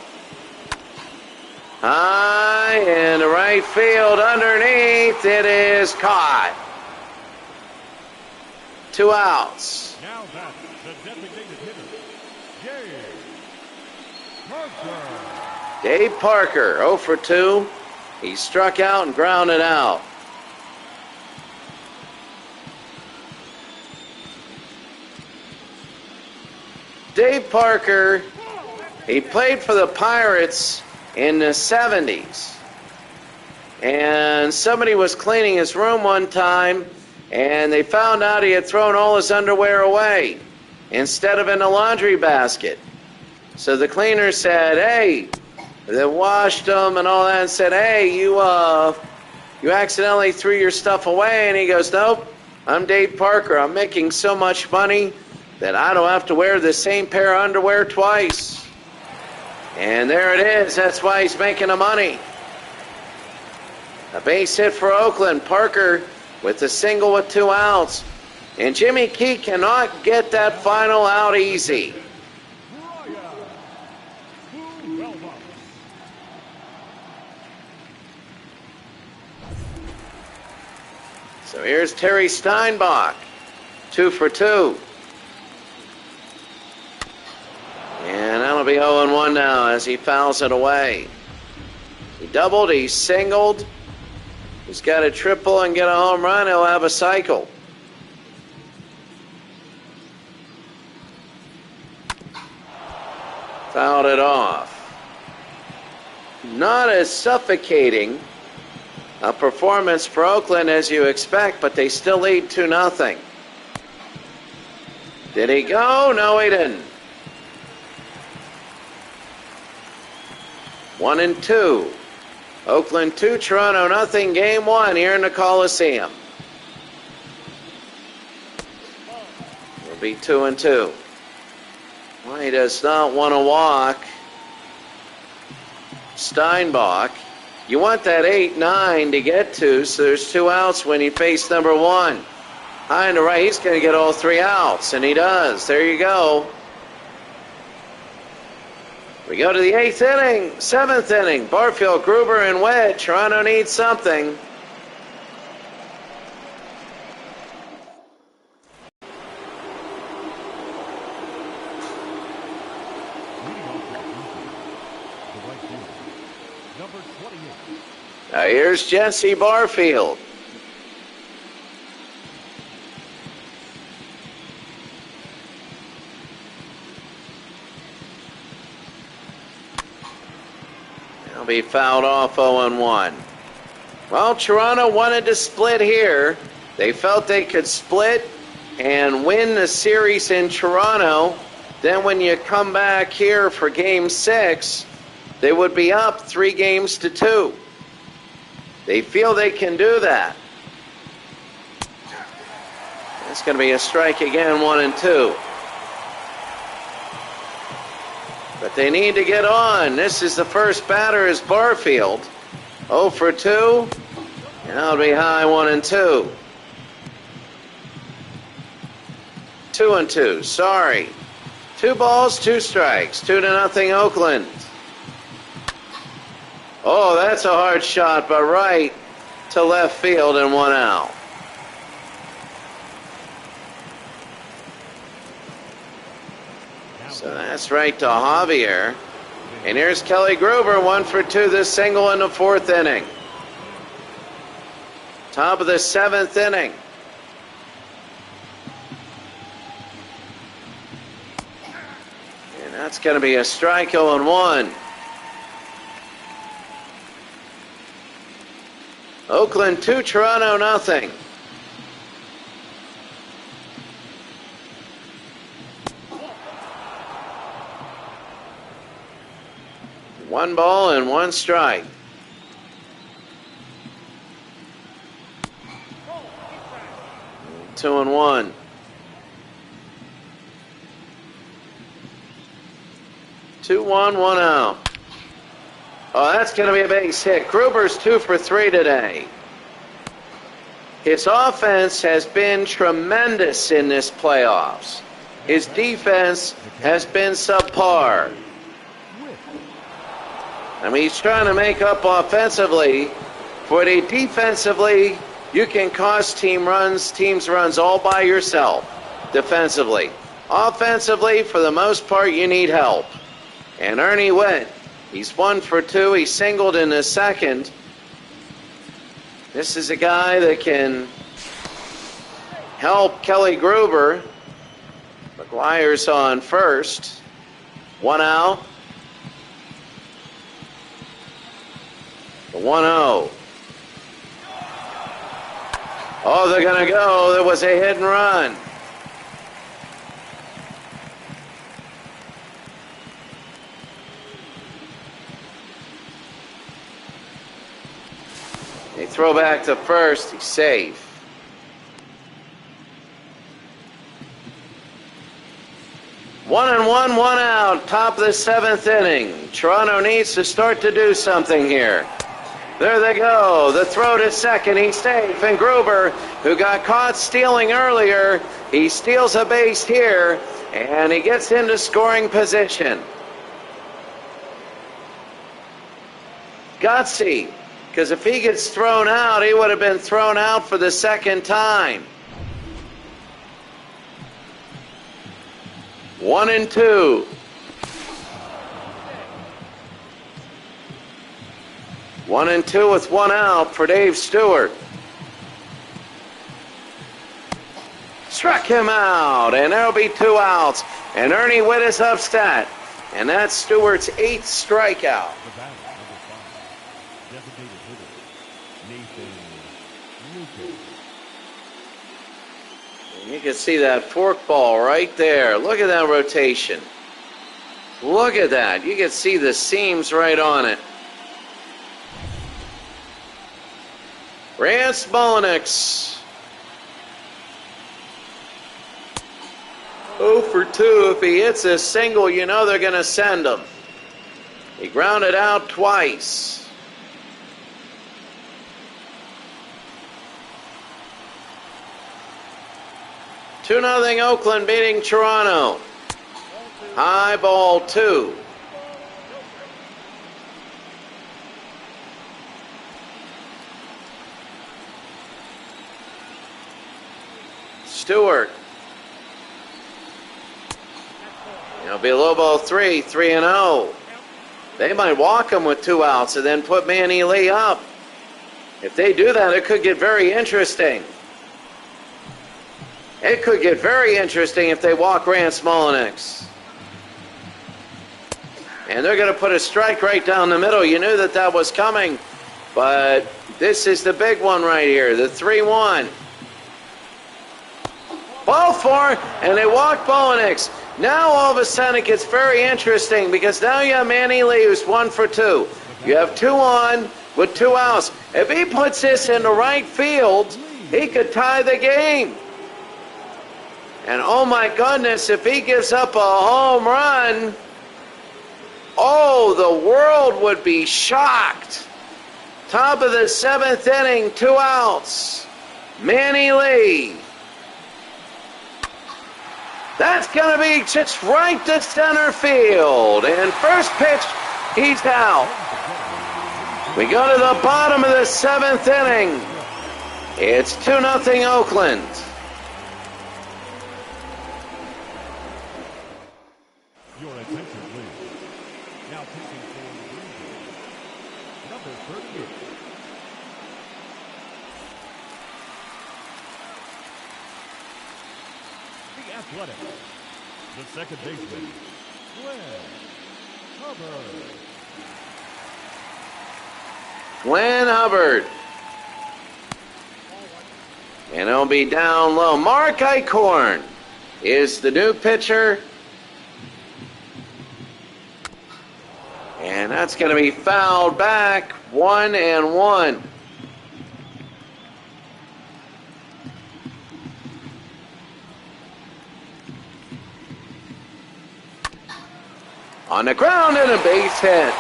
High in the right field underneath. It is caught. 2 outs. Now that's the designated hitter, Dave Parker. Dave Parker, 0 for 2. He struck out and grounded out. Dave Parker, he played for the Pirates in the 70s. And somebody was cleaning his room one time, and they found out he had thrown all his underwear away instead of in the laundry basket. So the cleaner said, hey, they washed them and all that, and said, hey, you accidentally threw your stuff away. And he goes, nope, I'm Dave Parker. I'm making so much money that I don't have to wear the same pair of underwear twice. And there it is. That's why he's making the money. A base hit for Oakland. Parker with a single with 2 outs. And Jimmy Key cannot get that final out easy. So here's Terry Steinbach, 2 for 2. And that'll be 0-1 now as he fouls it away. He doubled, he singled. He's got a triple and get a home run, he'll have a cycle. Fouled it off. Not as suffocating a performance for Oakland as you expect, but they still lead 2-0. Did he go? No, he didn't. 1-2. Oakland 2, Toronto 0. Game 1 here in the Coliseum. It'll be 2-2. Well, he does not want to walk Steinbach. You want that 8-9 to get to, so there's 2 outs when you face number 1. High and to right, he's going to get all 3 outs, and he does. There you go. We go to the 8th inning, 7th inning. Barfield, Gruber, and Wedge. Toronto needs something. Now here's Jesse Barfield. He'll be fouled off 0-1. Well, Toronto wanted to split here. They felt they could split and win the series in Toronto. Then when you come back here for Game 6, they would be up 3-2. They feel they can do that. It's going to be a strike again, 1-2. But they need to get on. This is the first batter is Barfield. 0 for 2. And that'll be high, 1-2. 2-2, sorry. 2 balls, 2 strikes. 2-0 Oakland. Oh, that's a hard shot, but right to left field and 1 out. So that's right to Javier. And here's Kelly Gruber, 1 for 2, this single in the 4th inning. Top of the 7th inning. And that's going to be a strike, 0-1. Oakland 2, Toronto 0. 1 ball and 1 strike. Two and one. Two, one out. Oh, that's going to be a base hit. Gruber's 2 for 3 today. His offense has been tremendous in this playoffs. His defense has been subpar. I mean, he's trying to make up offensively. For the defensively, you can cause teams runs all by yourself defensively. Offensively, for the most part, you need help. And Ernie Witt, he's 1 for 2. He singled in the second. This is a guy that can help Kelly Gruber. McGuire's on first. 1 out. The 1-0. Oh, they're going to go. There was a hit and run. They throw back to first. He's safe. One and one out. Top of the 7th inning. Toronto needs to start to do something here. There they go. The throw to second. He's safe. And Gruber, who got caught stealing earlier, he steals a base here, and he gets into scoring position. Gutsy. Because if he gets thrown out, he would have been thrown out for the second time. 1 and 2. 1 and 2 with 1 out for Dave Stewart. Struck him out, and there'll be 2 outs. And Ernie Witt is upset. And that's Stewart's 8th strikeout. You can see that fork ball right there. Look at that rotation. Look at that. You can see the seams right on it. Rance Mulliniks. 0 for 2. If he hits a single, you know they're going to send him. He grounded out twice. 2-0 Oakland beating Toronto. High ball 2. Stewart. It'll be low ball 3, 3-0. They might walk him with 2 outs and then put Manny Lee up. If they do that, it could get very interesting. It could get very interesting if they walk Rance Mulliniks. And they're going to put a strike right down the middle. You knew that that was coming. But this is the big one right here, the 3-1. Ball 4, and they walk Mulliniks. Now all of a sudden it gets very interesting because now you have Manny Lee who's 1 for 2. You have 2 on with 2 outs. If he puts this in the right field, he could tie the game. And oh my goodness, if he gives up a home run, oh, the world would be shocked. Top of the 7th inning, 2 outs. Manny Lee. That's going to be just right to center field. And first pitch, he's out. We go to the bottom of the 7th inning. It's 2-0 Oakland. Your attention, please. Now pitching for the Green Bay, number 38. The Athletic. The second baseman, Glenn Hubbard. Glenn Hubbard. And it'll be down low. Mark Eichhorn is the new pitcher. And And that's going to be fouled back, 1-1. On the ground and a base hit.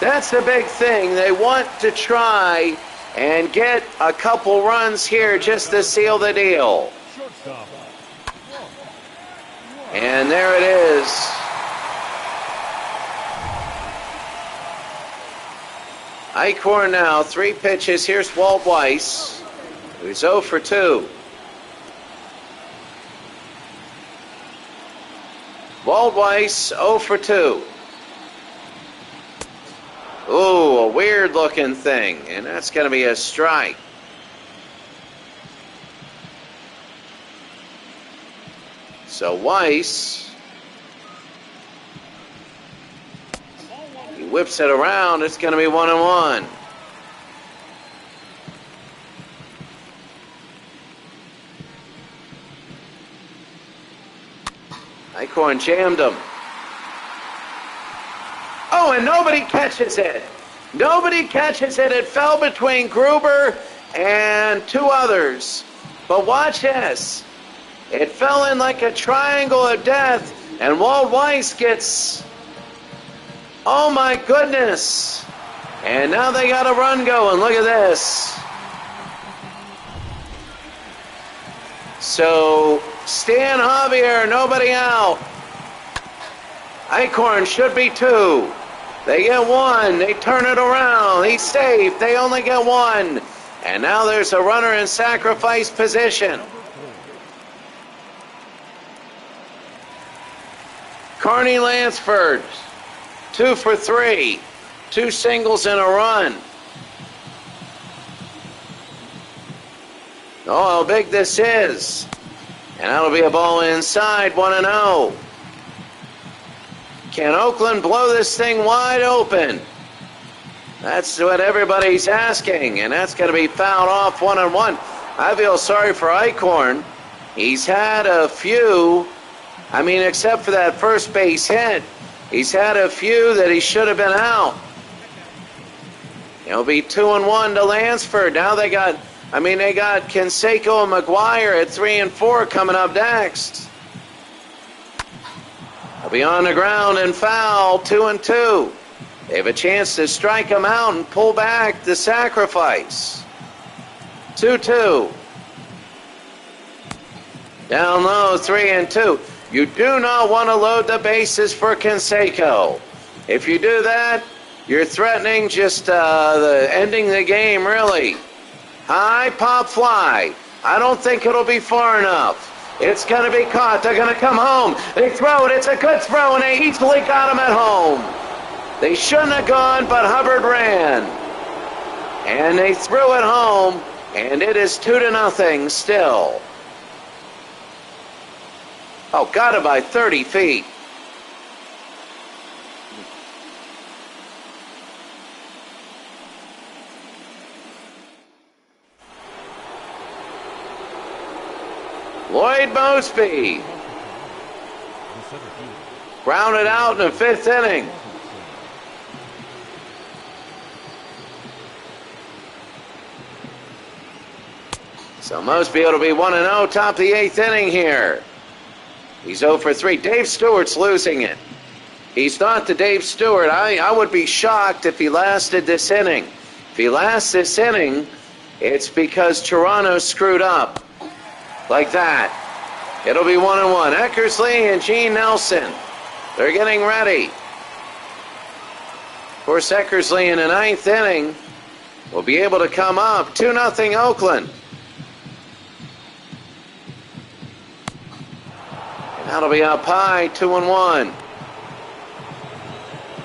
That's the big thing. They want to try and get a couple runs here just to seal the deal. Shortstop. And there it is. Eichhorn now, 3 pitches. Here's Walt Weiss, who's 0 for 2. Walt Weiss, 0 for 2. Ooh, a weird looking thing, and that's going to be a strike. So Weiss, he whips it around. It's going to be 1-1. Eichhorn jammed him. Oh, and nobody catches it. Nobody catches it. It fell between Gruber and 2 others. But watch this. It fell in like a triangle of death, and Walt Weiss gets, oh my goodness. And now they got a run going. Look at this. So Stan Javier, nobody out. Eichhorn should be 2. They get 1. They turn it around. He's safe. They only get 1. And now there's a runner in sacrifice position. Carney Lansford, 2 for 3. 2 singles and a run. Oh, how big this is. And that'll be a ball inside, 1-0. Can Oakland blow this thing wide open? That's what everybody's asking, and that's going to be fouled off, 1-1. I feel sorry for Eichhorn. He's had a few, except for that first base hit, he's had a few that he should have been out. It'll be 2-1 to Lansford. Now they got Canseco and McGuire at 3 and 4 coming up next. They'll be on the ground and foul, 2-2. They have a chance to strike him out and pull back the sacrifice. 2-2. Down low, 3-2. You do not want to load the bases for Canseco. If you do that, you're threatening just ending the game, really. High pop fly. I don't think it'll be far enough. It's going to be caught. They're going to come home. They throw it. It's a good throw, and they easily got him at home. They shouldn't have gone, but Hubbard ran. And they threw it home, and it is 2-0 still. Oh, got it by 30 feet. Lloyd Mosby grounded out in the 5th inning. So Mosby will be 1-0, top of the 8th inning here. He's 0 for 3. Dave Stewart's losing it. He's not the Dave Stewart. I would be shocked if he lasted this inning. If he lasts this inning, it's because Toronto screwed up. Like that. It'll be 1-1. Eckersley and Gene Nelson. They're getting ready. Of course, Eckersley in the 9th inning will be able to come up. 2-0 Oakland. And that'll be up high, 2-1.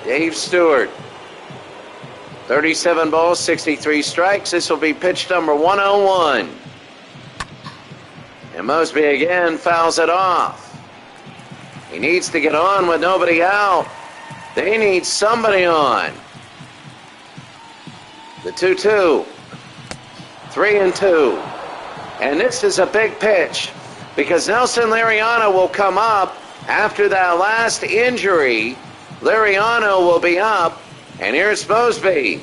Dave Stewart. 37 balls, 63 strikes. This will be pitch number 101. And Mosby again fouls it off. He needs to get on with nobody out. They need somebody on. The 2-2. 3-2. And this is a big pitch because Nelson Liriano will come up after that last injury, Liriano will be up, and here's Mosby.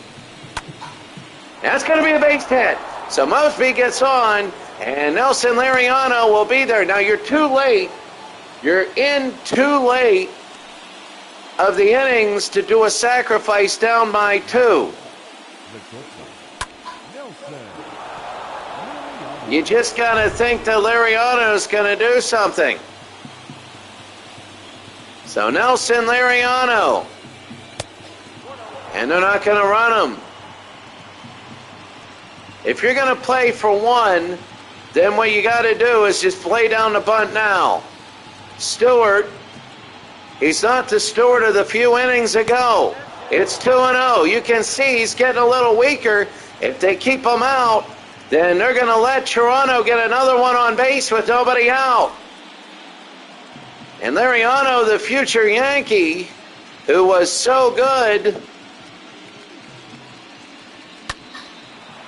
That's going to be a base hit. So Mosby gets on, and Nelson Liriano will be there. Now you're too late. You're in too late of the innings to do a sacrifice down by 2. You just got to think that Liriano's going to do something. So Nelson Liriano. And they're not going to run him. If you're going to play for 1, then what you got to do is just lay down the bunt now. Stewart, he's not the Stewart of the few innings ago. It's 2-0. You can see he's getting a little weaker. If they keep him out, then they're going to let Toronto get another one on base with nobody out. And Liriano, the future Yankee, who was so good,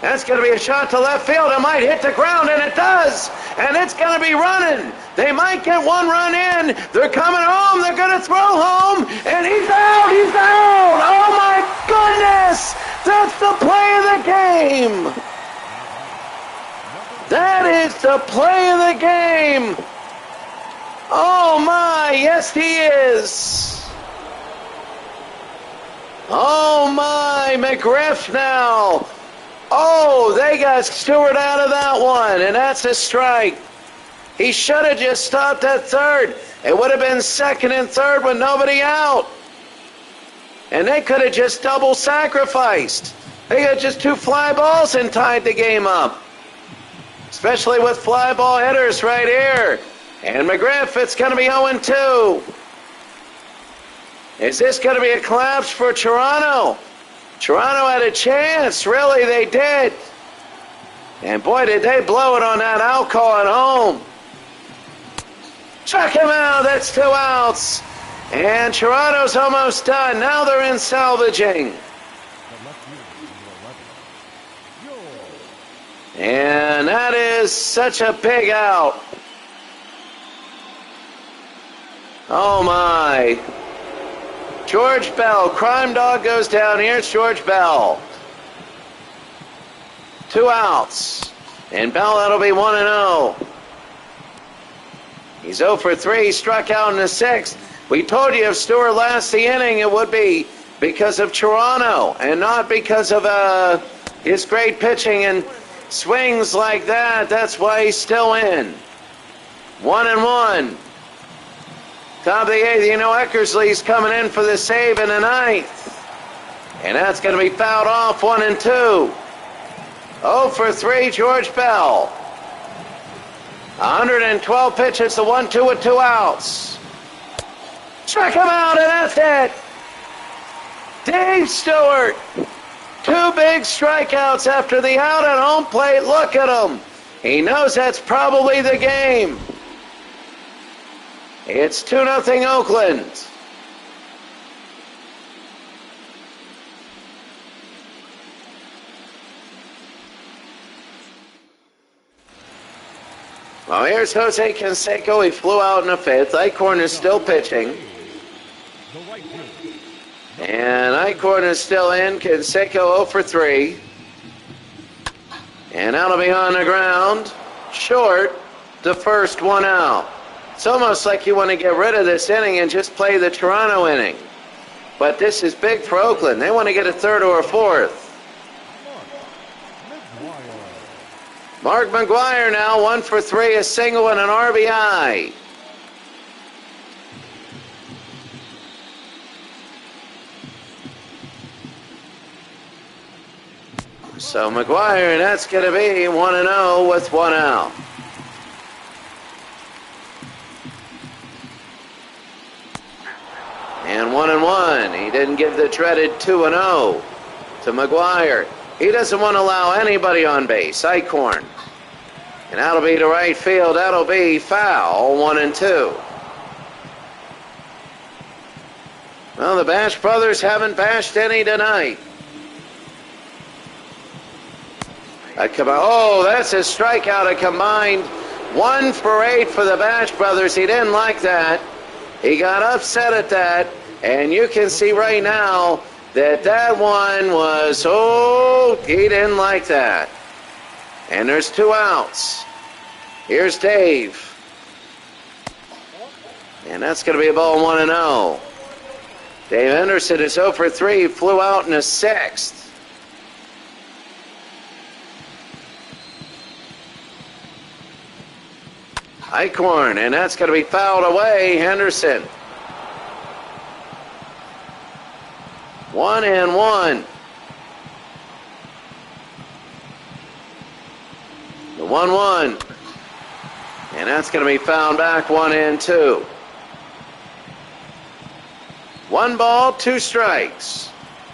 that's going to be a shot to left field. It might hit the ground, and it does. And it's going to be running. They might get 1 run in. They're coming home. They're going to throw home. And he's out. He's out. Oh, my goodness. That's the play of the game. That is the play of the game. Oh, my. Yes, he is. Oh, my. McGriff now. Oh, they got Stewart out of that one, and that's a strike. He should have just stopped at third. It would have been second and third with nobody out. And they could have just double sacrificed. They got just 2 fly balls and tied the game up. Especially with fly ball hitters right here. And McGriff, it's going to be 0-2. Is this going to be a collapse for Toronto? Toronto had a chance. Really, they did. And boy, did they blow it on that out call at home. Struck him out. That's 2 outs. And Toronto's almost done. Now they're in salvaging. And that is such a big out. Oh, my. George Bell, crime dog goes down. Here's George Bell. 2 outs. And Bell, that'll be 1-0. He's 0 for 3. He struck out in the 6th. We told you if Stewart lasts the inning, it would be because of Toronto and not because of his great pitching and swings like that. That's why he's still in. 1-1. Top of the 8th, you know Eckersley's coming in for the save in the 9th. And that's going to be fouled off, 1-2. 0 for 3, George Bell. 112 pitches, the 1-2 with 2 outs. Struck him out, and that's it. Dave Stewart. 2 big strikeouts after the out at home plate. Look at him. He knows that's probably the game. It's 2-0 Oakland. Well, here's Jose Canseco. He flew out in the 5th. Eichhorn is still pitching. And Eichhorn is still in. Canseco 0 for 3. And that'll be on the ground. Short, the first 1 out. It's almost like you want to get rid of this inning and just play the Toronto inning. But this is big for Oakland. They want to get a 3rd or a 4th. Mark McGuire now, 1 for 3, a single and an RBI. So McGuire, and that's going to be 1-0 with 1 out. And 1-1. He didn't give the dreaded 2-0 to McGuire. He doesn't want to allow anybody on base. Eichhorn. And that'll be to right field. That'll be foul. 1-2. Well, the Bash brothers haven't bashed any tonight. Oh, that's a strikeout. A combined 1 for 8 for the Bash brothers. He didn't like that. He got upset at that, and you can see right now that that one was, he didn't like that. And there's 2 outs. Here's Dave. And that's going to be a ball 1-0. Dave Henderson is 0 for 3, flew out in the 6th. Eichhorn, and that's going to be fouled away. Henderson. 1-1. The 1-1. And that's going to be fouled back. 1-2. 1 ball, 2 strikes.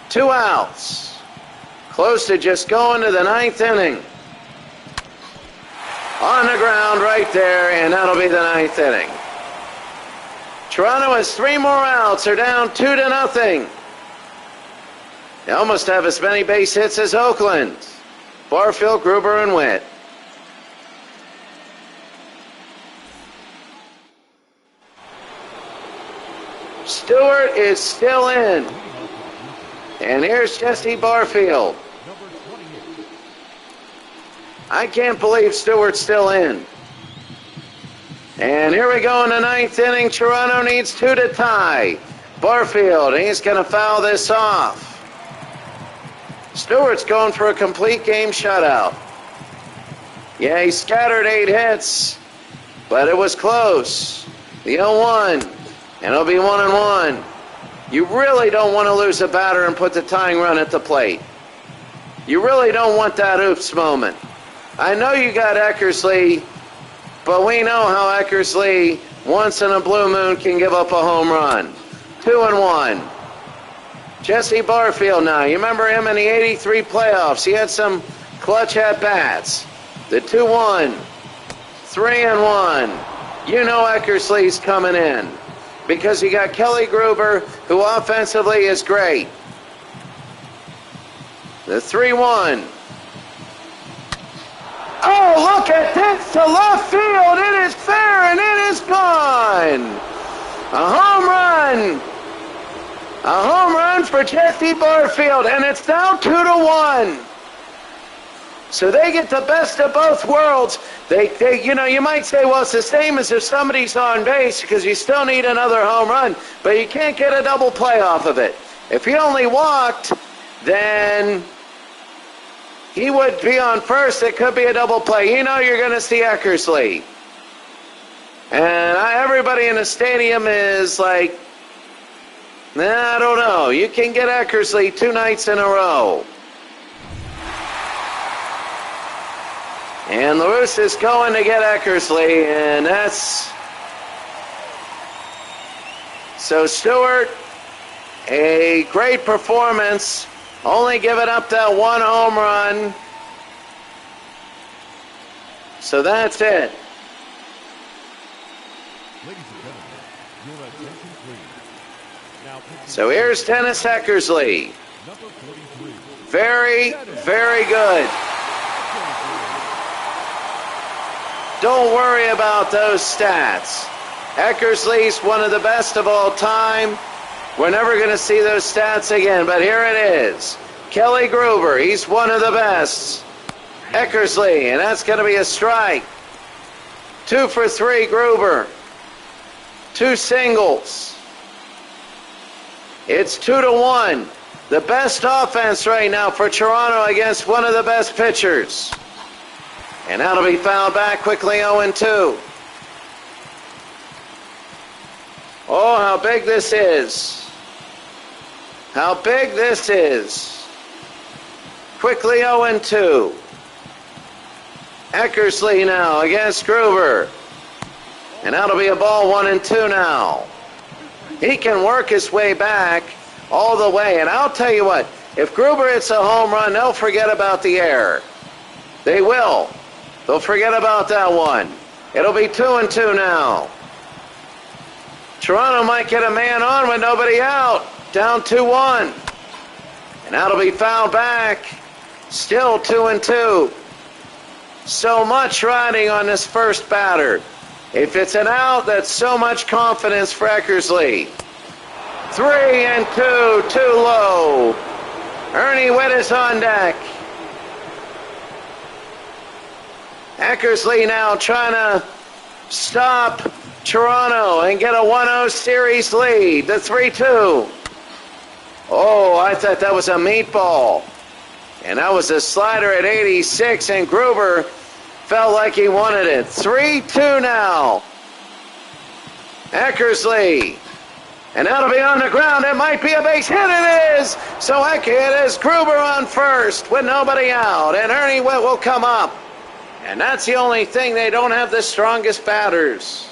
2 outs. Close to just going to the 9th inning. On the ground right there, and that'll be the 9th inning. Toronto has 3 more outs. They're down 2-0. They almost have as many base hits as Oakland. Barfield, Gruber, and Witt. Stewart is still in. And here's Jesse Barfield. I can't believe Stewart's still in. And here we go in the 9th inning. Toronto needs 2 to tie. Barfield, he's going to foul this off. Stewart's going for a complete game shutout. Yeah, he scattered 8 hits, but it was close. The 0-1, and it'll be 1-1. You really don't want to lose a batter and put the tying run at the plate. You really don't want that oops moment. I know you got Eckersley, but we know how Eckersley, once in a blue moon, can give up a home run. 2-1. Jesse Barfield now. You remember him in the 83 playoffs. He had some clutch at-bats. The 2-1. 3-1. You know Eckersley's coming in because you got Kelly Gruber, who offensively is great. The 3-1. Oh, look at this to left field. It is fair, and it is gone. A home run. A home run for Jesse Barfield, and it's now 2-1. So they get the best of both worlds. You might say, well, it's the same as if somebody's on base because you still need another home run, but you can't get a double play off of it. If he only walked, then he would be on first. It could be a double play. You know you're going to see Eckersley. And everybody in the stadium is like, I don't know. You can get Eckersley 2 nights in a row. And LaRusse is going to get Eckersley, and that's... So Stewart, a great performance. Only giving up that 1 home run. So that's it. So here's Dennis Eckersley. Very, very good. Don't worry about those stats. Eckersley's one of the best of all time. We're never going to see those stats again, but here it is. Kelly Gruber, he's one of the best. Eckersley, and that's going to be a strike. 2 for 3, Gruber. 2 singles. It's 2-1. The best offense right now for Toronto against one of the best pitchers. And that'll be fouled back quickly, 0-2. Oh, how big this is. How big this is. Quickly 0-2. Eckersley now against Gruber. And that'll be a ball 1-2 now. He can work his way back all the way. And I'll tell you what, if Gruber hits a home run, they'll forget about the error. They will. They'll forget about that one. It'll be 2-2 now. Toronto might get a man on with nobody out. Down 2-1. And that'll be fouled back. Still 2-2. So much riding on this first batter. If it's an out, that's so much confidence for Eckersley. 3-2, too low. Ernie Witt is on deck. Eckersley now trying to stop Toronto and get a 1-0 series lead. The 3-2. Oh, I thought that was a meatball. And that was a slider at 86, and Gruber felt like he wanted it. 3-2 now. Eckersley. And that'll be on the ground. It might be a base hit. It is. So it is Gruber on first with nobody out. And Ernie Witt will come up. And that's the only thing. They don't have the strongest batters.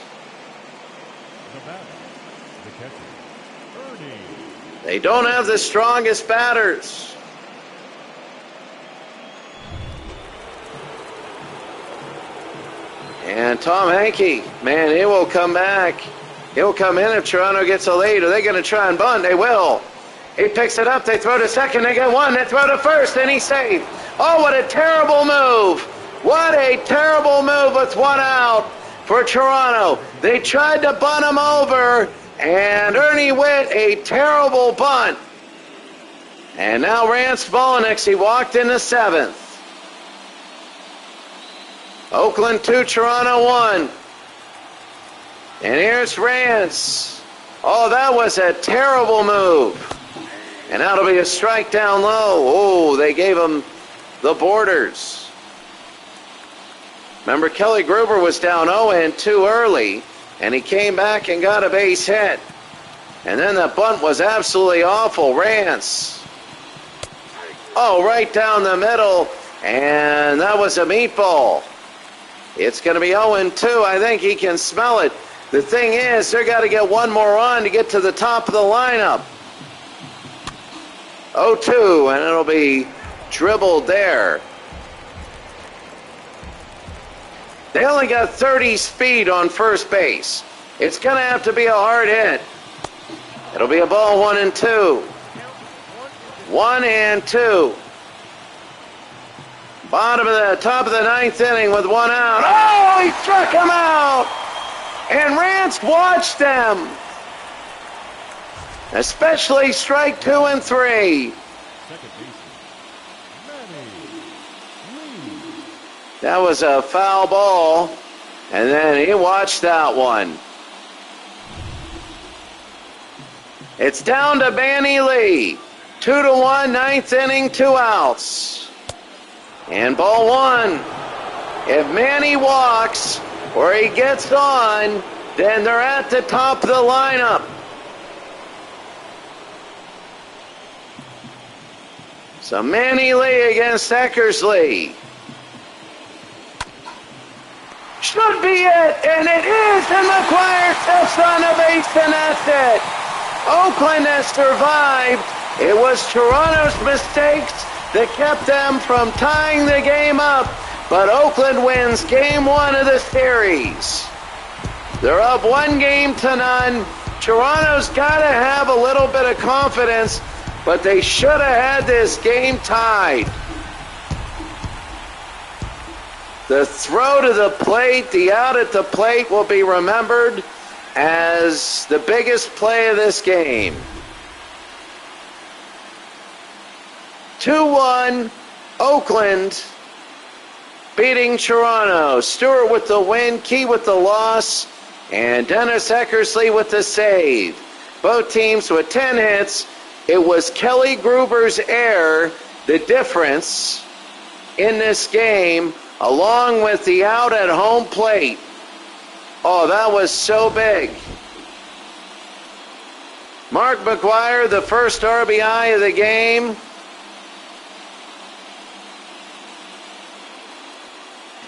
The batter, the catcher, Ernie. They don't have the strongest batters. And Tom Hankey, man, he will come back. He'll come in if Toronto gets a lead. Are they going to try and bunt? They will. He picks it up. They throw to second. They get one. They throw to first, and he's safe. Oh, what a terrible move. What a terrible move with one out for Toronto. They tried to bunt him over, and Ernie Witt, a terrible bunt. And now Rance Bolanix, he walked in the seventh. Oakland 2, Toronto 1. And here's Rance. Oh, that was a terrible move. And that'll be a strike down low. Oh, they gave him the borders. Remember, Kelly Gruber was down 0-2 early, and he came back and got a base hit. And then the bunt was absolutely awful. Rance. Oh, right down the middle, and that was a meatball. It's going to be 0-2. I think he can smell it. The thing is, they've got to get one more on to get to the top of the lineup. 0-2, and it'll be dribbled there. They only got 30 speed on first base. It's going to have to be a hard hit. It'll be a ball 1-2. 1-2. Bottom of the top of the ninth inning with one out. Oh, he struck him out. And Rance watched them. Especially strike 2 and 3. That was a foul ball. And then he watched that one. It's down to Manny Lee. 2-1, ninth inning, 2 outs. And ball 1. If Manny walks or he gets on, then they're at the top of the lineup. So Manny Lee against Eckersley. Should be it, and it is, and McGuire steps on the base, and that's it. Oakland has survived. It was Toronto's mistakes that kept them from tying the game up, but Oakland wins game 1 of the series. They're up 1-0. Toronto's got to have a little bit of confidence, but they should have had this game tied. The throw to the plate, the out at the plate will be remembered as the biggest play of this game. 2-1, Oakland beating Toronto. Stewart with the win, Key with the loss, and Dennis Eckersley with the save. Both teams with 10 hits. It was Kelly Gruber's error, the difference in this game, along with the out at home plate. Oh, that was so big. Mark McGuire, the first RBI of the game.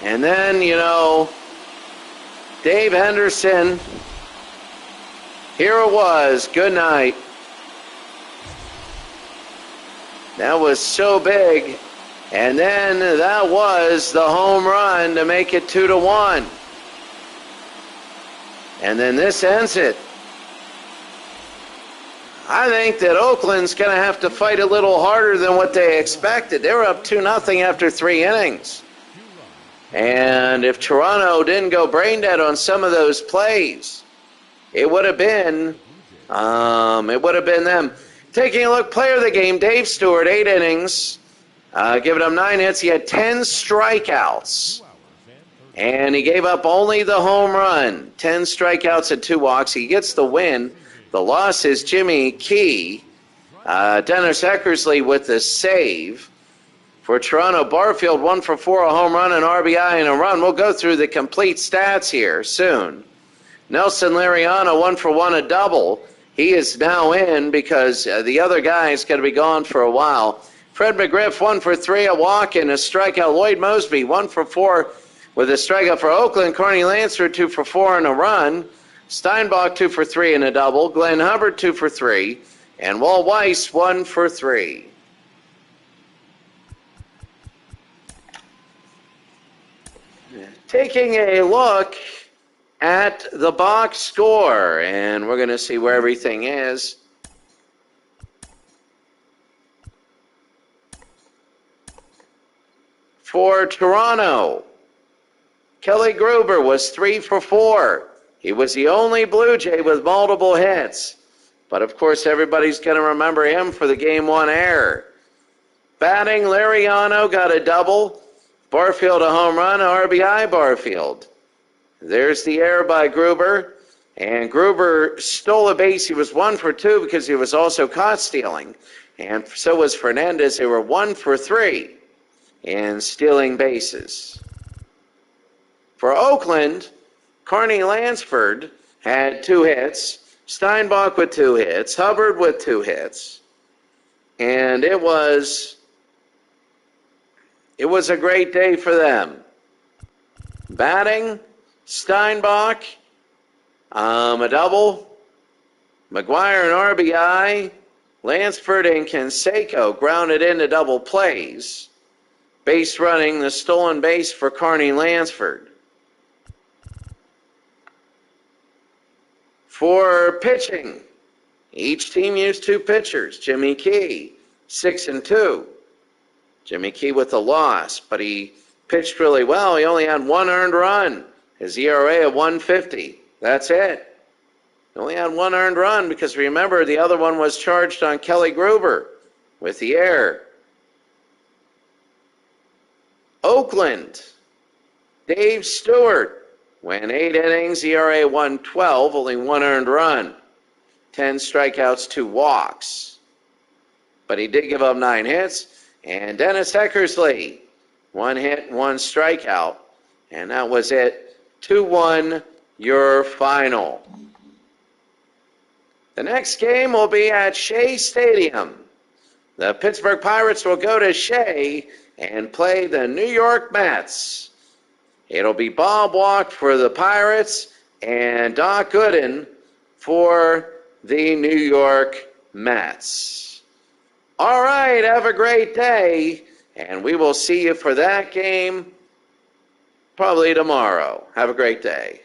And then, Dave Henderson. Here it was. Good night. That was so big. And then that was the home run to make it 2-1. And then this ends it. I think that Oakland's going to have to fight a little harder than what they expected. They were up 2-0 after 3 innings. And if Toronto didn't go brain dead on some of those plays, it would have been them. Taking a look, player of the game, Dave Stewart, 8 innings, giving him 9 hits. He had 10 strikeouts, and he gave up only the home run. 10 strikeouts and 2 walks. He gets the win. The loss is Jimmy Key. Dennis Eckersley with the save. For Toronto, Barfield 1 for 4, a home run, an RBI, and a run. We'll go through the complete stats here soon. Nelson Liriano 1 for 1, a double. He is now in because the other guy is going to be gone for a while. Fred McGriff 1 for 3, a walk and a strikeout. Lloyd Mosby 1 for 4 with a strikeout for Oakland. Carney Lansford 2 for 4 and a run. Steinbach 2 for 3 and a double. Glenn Hubbard 2 for 3. And Walt Weiss 1 for 3. Taking a look at the box score, and we're going to see where everything is. For Toronto, Kelly Gruber was 3 for 4. He was the only Blue Jay with multiple hits. But, of course, everybody's going to remember him for the Game 1 error. Batting, Liriano got a double. Barfield a home run, RBI Barfield. There's the error by Gruber. And Gruber stole a base. He was 1 for 2 because he was also caught stealing. And so was Fernandez. They were 1 for 3 in stealing bases. For Oakland, Carney Lansford had 2 hits. Steinbach with 2 hits. Hubbard with 2 hits. And it was a great day for them. Batting, Steinbach, a double. McGuire an RBI. Lansford and Canseco grounded into double plays. Base running, the stolen base for Carney Lansford. For pitching, each team used 2 pitchers. Jimmy Key, 6 and 2. Jimmy Key with a loss, but he pitched really well. He only had 1 earned run. His ERA of 1.50. That's it. He only had 1 earned run because remember the other one was charged on Kelly Gruber with the error. Oakland, Dave Stewart went 8 innings, ERA 1.12, only 1 earned run. 10 strikeouts, 2 walks. But he did give up 9 hits. And Dennis Eckersley, 1 hit, 1 strikeout. And that was it. 2-1, your final. The next game will be at Shea Stadium. The Pittsburgh Pirates will go to Shea and play the New York Mets. It'll be Bob Walk for the Pirates and Doc Gooden for the New York Mets. All right, have a great day, and we will see you for that game probably tomorrow. Have a great day.